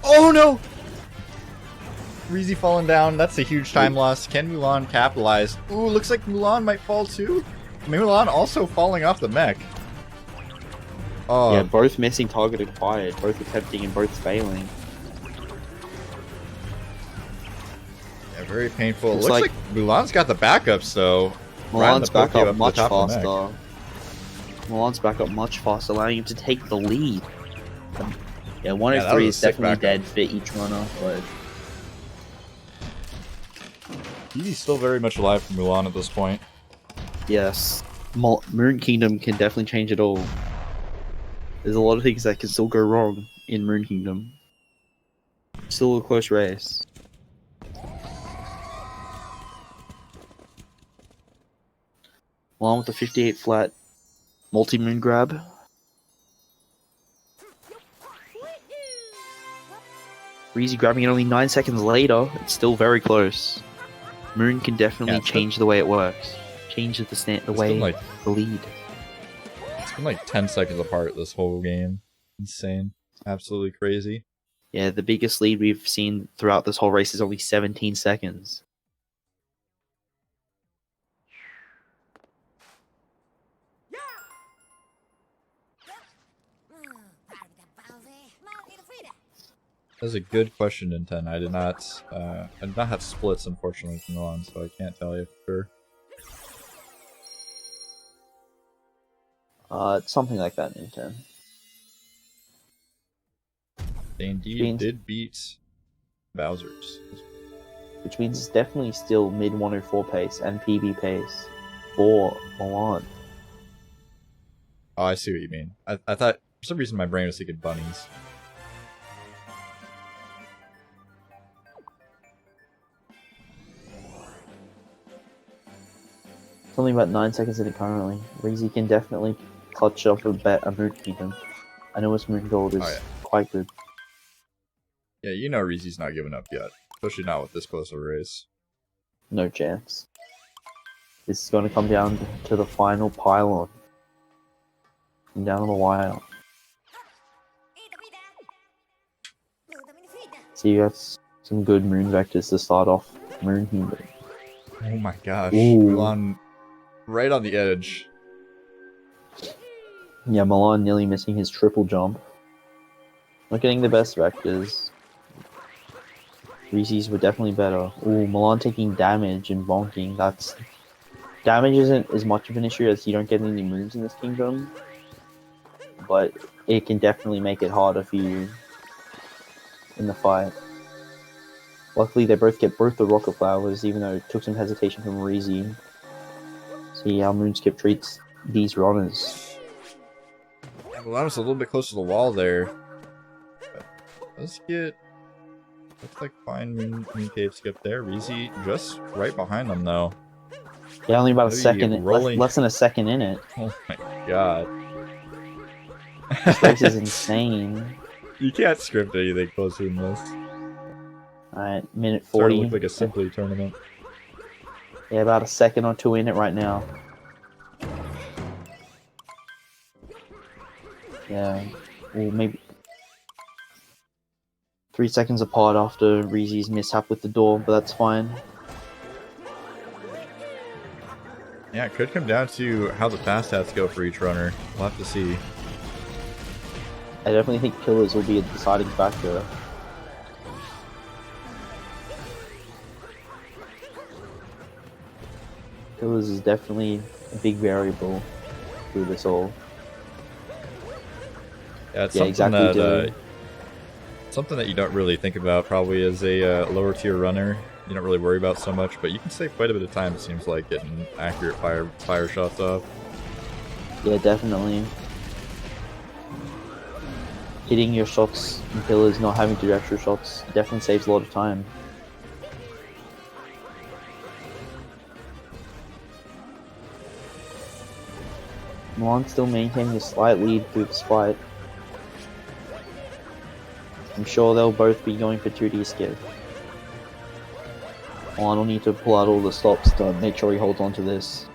Oh no! Reezy falling down. That's a huge time loss. Can Mulan capitalize? Ooh, looks like Mulan might fall too. Mulan also falling off the mech. Oh, Yeah, both missing target acquired, both attempting and both failing. yeah, very painful. It Looks looks like- like Mulan's got the backups though. Riding Mulan's the back Pokey up to much the top of the mech. faster. Mulan's back up much faster, allowing him to take the lead. Yeah, 103 was is a sick definitely backup. dead for each runner, but He's still very much alive for Mulan at this point. yes, Moon Kingdom can definitely change it all. There's a lot of things that can still go wrong in Moon Kingdom. Still a close race. Mulan with the 58 flat multi-moon grab. Reezy grabbing it only 9 seconds later. It's still very close. Moon can definitely Yeah, it's change the way it works. Change the It's way been like the lead. it's been like 10 seconds apart this whole game. Insane. Absolutely crazy. Yeah, the biggest lead we've seen throughout this whole race is only 17 seconds. That's a good question, Nintendo. I did not have splits unfortunately from Mulan, so I can't tell you for sure. It's something like that, Nintendo. They indeed Means- did beat Bowser's. Which means it's definitely still mid 104 pace and PB pace for Mulan. Oh, I see what you mean. I thought for some reason my brain was thinking bunnies. It's only about 9 seconds in it currently. Reezy can definitely clutch up a Moon Kingdom. I know his Moon Gold is Oh, yeah. quite good. Yeah, you know Reezy's not giving up yet. Especially not with this close of a race. No chance. This is going to come down to the final pylon. And down to the wire. So you got some good moon vectors to start off Moon Kingdom. Oh my gosh. Ooh. Mulan right on the edge. Yeah, Mulan nearly missing his triple jump. Not getting the best vectors. Reezy's were definitely better. Ooh, Mulan taking damage and bonking. Damage isn't as much of an issue as you don't get any moves in this kingdom. But it can definitely make it harder for you in the fight. Luckily, they both get both the rocket flowers, even though it took some hesitation from Reezy. See how Moonskip treats these runners. Yeah, Mulan's a little bit close to the wall there. But let's get... Looks like fine Moon Cave skip there. Reezy just right behind them though. Yeah, only about a Maybe second, rolling- less than a second in it. Oh my god. This race is insane. You can't script anything closer than this. Alright, minute Starting 40. to look like a Simply tournament. Yeah, about a second or two in it right now. Yeah, well, maybe 3 seconds apart after Reezy's mishap with the door, but that's fine. Yeah, it could come down to how the fast hats go for each runner. We'll have to see. I definitely think Pillars will be a deciding factor. Pillars is definitely a big variable through this all. Yeah, it's Yeah, something exactly, that Dylan. something that you don't really think about probably as a lower tier runner. You don't really worry about so much, but you can save quite a bit of time. It seems like getting accurate fire shots off. Yeah, definitely. Hitting your shots in Pillars, not having to do extra shots, definitely saves a lot of time. Mulan still maintaining a slight lead through this fight. I'm sure they'll both be going for 2D skip. Mulan will need to pull out all the stops to make sure he holds on to this.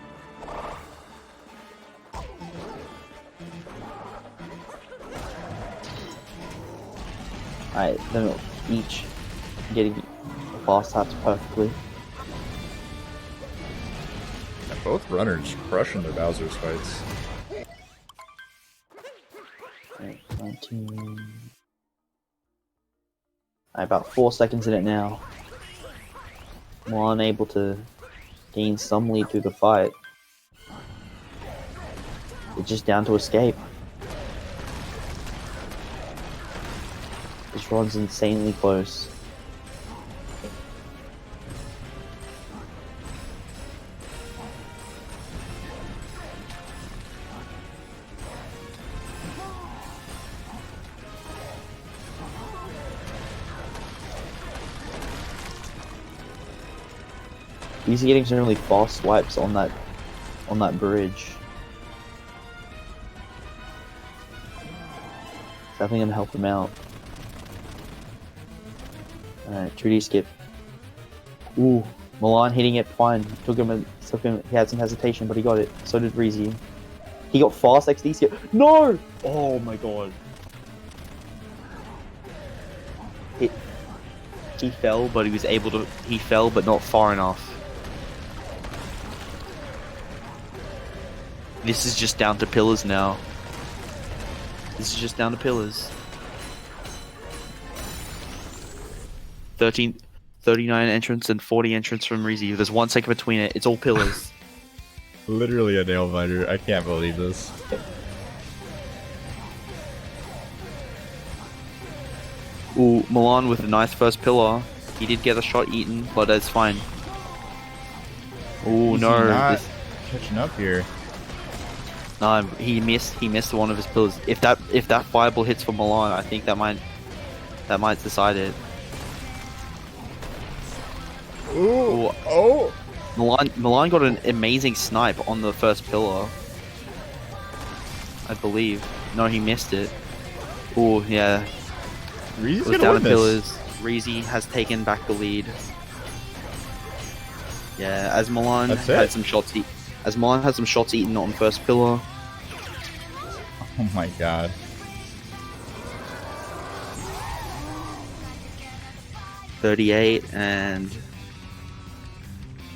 Alright, then each getting the fast hats perfectly. Yeah, both runners crushing their Bowser's fights. Right, 19. About 4 seconds in it now. Mulan able to gain some lead through the fight. It's just down to escape. This run's insanely close. He's getting some really fast swipes on that bridge. It's definitely gonna help him out. Alright, 2D skip. Ooh, Mulan hitting it fine. He had some hesitation, but he got it. So did Reezy. He got fast XD skip. No! Oh my god. He fell, but he fell, but not far enough. This is just down to Pillars now. This is just down to Pillars. 39 entrants and 40 entrants from Reezy. There's 1 second between it. It's all Pillars. Literally a nail biter. I can't believe this. Ooh, Mulan with a nice first pillar. He did get a shot eaten, but that's fine. Ooh, Is he no. not catching up here. No, he missed one of his pillars. If that fireball hits for Mulan, I think that might decide it. Ooh, oh! Mulan got an amazing snipe on the first pillar. I believe. No, he missed it. Ooh, yeah. Reezy's It was gonna down win to this. pillars. Reezy has taken back the lead. Yeah, as Mulan That's had it. some shots eaten on first pillar. Oh my god. .38 and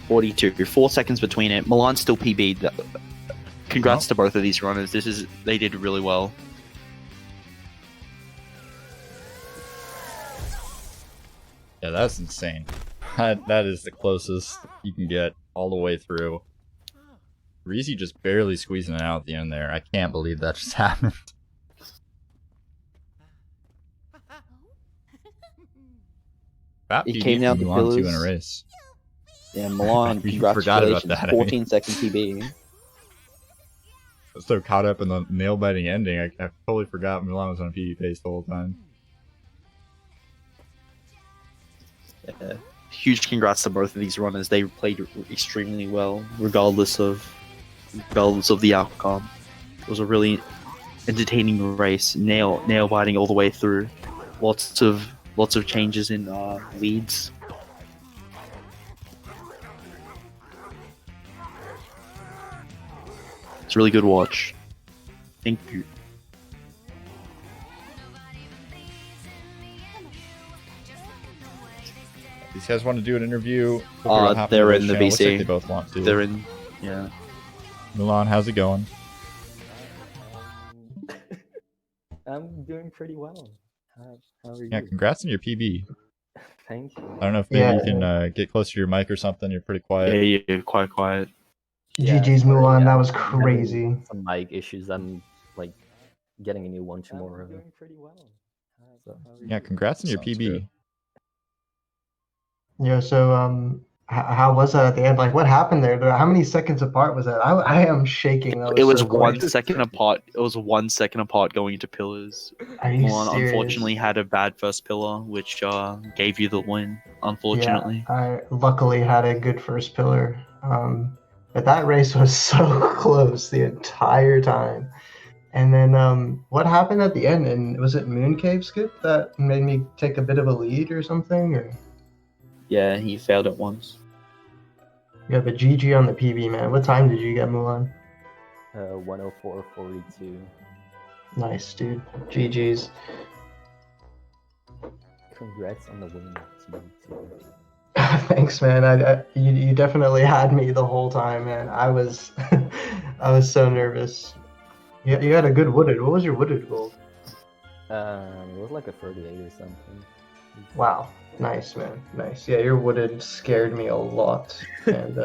42. 4 seconds between it. Mulan still PB'd. Congrats to both of these runners. They did really well. Yeah, that's insane. That is the closest you can get all the way through. Reezy just barely squeezing it out at the end there. I can't believe that just happened. Fat He PB came down for to Mulan 2 in a pillars. race. Yeah, Mulan, We forgot about congratulations. that. 14 second PB. I was so caught up in the nail-biting ending, I totally forgot Mulan was on a PB pace the whole time. Yeah. huge congrats to both of these runners. They played extremely well, regardless of the outcome. It was a really entertaining race, nail biting all the way through. Lots of changes in leads. It's a really good watch. Thank you. These guys want to do an interview. Hope They're you're in the channel. Looks like BC. they both want to. They're in, yeah. Mulan, how's it going? I'm doing pretty well. How are you? Yeah, congrats on your PB. Thank you. I don't know if maybe you can get closer to your mic or something. You're pretty quiet. Yeah, quite quiet. GG's sorry, Mulan, that I'm was having crazy. Some mic issues. I'm like getting a new one tomorrow. Oh, Doing pretty well. So, Yeah, congrats on your Sounds PB. good. Yeah, so how was that at the end? Like, what happened there? How many seconds apart was that? I am shaking. That It was so 1 close. second apart. It was 1 second apart going into pillars. Are you Mulan serious? unfortunately had a bad first pillar, which gave you the win. Unfortunately. Yeah, I luckily had a good first pillar. But that race was so close the entire time. And then what happened at the end? And was it Moon Cave Skip that made me take a bit of a lead or something? Or Yeah, he failed it once. yeah, but GG on the PB, man. What time did you get, Mulan? 104.42. Nice, dude. GG's. Congrats on the win, team too. Thanks, man. You definitely had me the whole time, man. I was I was so nervous. You had a good wooded. What was your wooded goal? It was like a 38 or something. Wow, nice, man. Nice. Yeah, your wooded scared me a lot. And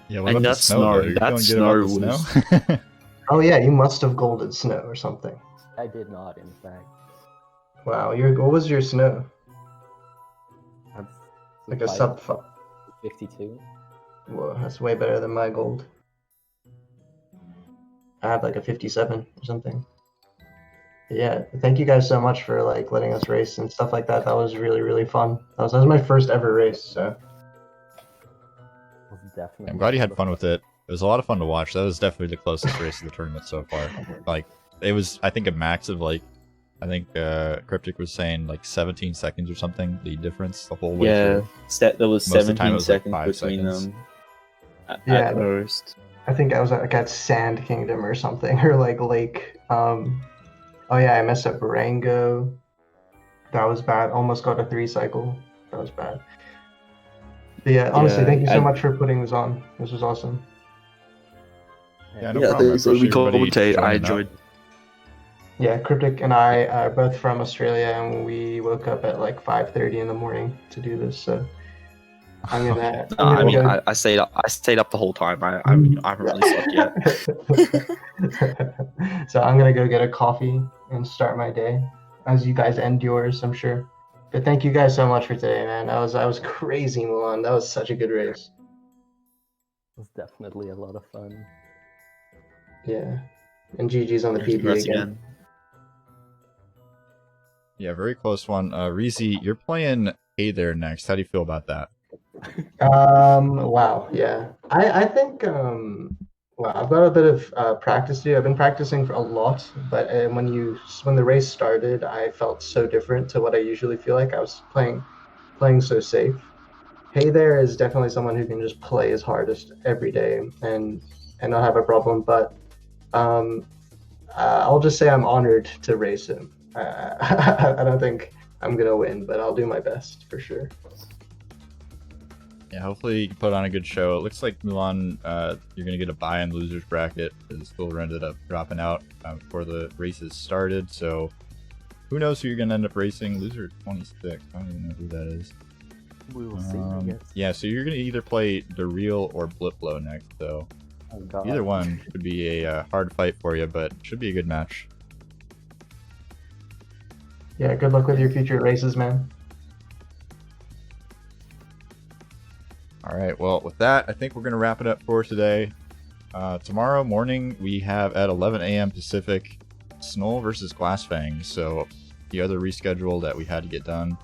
Yeah, what And about that the snow? though? snow- You're that feeling good about snow the snow? oh yeah, you must have golded snow or something. I did not, in fact. Wow, what was your snow? That's Like a sub 52. Whoa, that's way better than my gold. I have like a 57 or something. But yeah, thank you guys so much for like letting us race and stuff like that. That was really, really fun. That was my first ever race, so Was definitely I'm glad you had fun with it. It was a lot of fun to watch. That was definitely the closest race of the tournament so far. Like, it was, I think, a max of like, I think Cryptic was saying like 17 seconds or something, the difference the whole way Yeah, through. there was Most of the time 17 it was, like, seconds 5 between seconds. them. Yeah. At most. I think I was like at Sand Kingdom or something, or like Lake. Oh yeah, I messed up Rango. That was bad. Almost got a 3 cycle. That was bad. But yeah, honestly, thank you so much for putting this on. This was awesome. Yeah, no Yeah, problem. I thanks. We appreciate everybody commentate. I joining up. enjoyed. Yeah, Cryptic and I are both from Australia, and we woke up at like 5:30 in the morning to do this. So I'm gonna. I mean, go... I stayed up. I stayed up the whole time. I haven't really slept yet. So I'm gonna go get a coffee and start my day, as you guys end yours, I'm sure. But thank you guys so much for today, man. That was crazy, Mulan. That was such a good race. It was definitely a lot of fun. Yeah, and GG's on the PB Congrats again. Yeah, very close one. Reezy, you're playing Hey There next. How do you feel about that? Wow, yeah. I think well, I've got a bit of practice to do. I've been practicing for a lot, but when the race started, I felt so different to what I usually feel like. I was playing so safe. Hey There is definitely someone who can just play his hardest every day and not have a problem. But I'll just say I'm honored to race him. I don't think I'm gonna win, but I'll do my best for sure. Yeah, hopefully you can put on a good show. It looks like Mulan, you're going to get a bye in losers bracket because Thor ended up dropping out before the races started. So who knows who you're going to end up racing? Loser 26. I don't even know who that is. We will see, I guess. Yeah, so you're going to either play the Real or Bliplow next. So Oh, God. either one could be a hard fight for you, but should be a good match. Yeah, good luck with your future races, man. All right, well, with that, I think we're going to wrap it up for today. Tomorrow morning, we have at 11 a.m. Pacific, Snow versus Glassfang. So the other reschedule that we had to get done.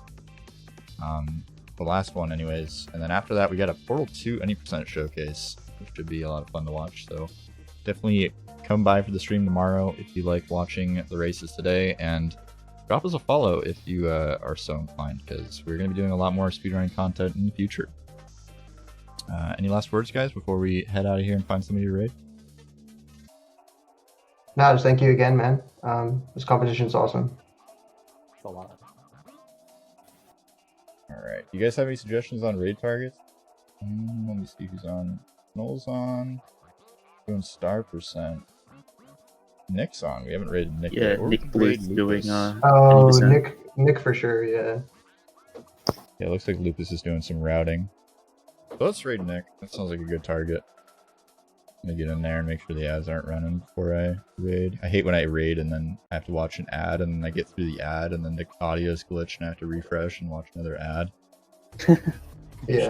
the last one anyways. And then after that, we got a Portal 2 any percent showcase, which should be a lot of fun to watch. So definitely come by for the stream tomorrow if you like watching the races today, and drop us a follow if you are so inclined, because we're going to be doing a lot more speedrunning content in the future. Any last words, guys, before we head out of here and find somebody to raid? No, just thank you again, man. This competition's awesome. It's a lot. Alright, you guys have any suggestions on raid targets? Let me see who's on. Noel's on. Doing star %. Nick's on. We haven't raided Nick Yeah, yet. Or Nick we Blue's raid doing Lupus. Oh, 20%. Nick for sure, yeah. Yeah, it looks like Lupus is doing some routing. So let's raid Nick. That sounds like a good target. I'm gonna get in there and make sure the ads aren't running before I raid. I hate when I raid and then I have to watch an ad and then I get through the ad and then the audio's glitched and I have to refresh and watch another ad. Yeah.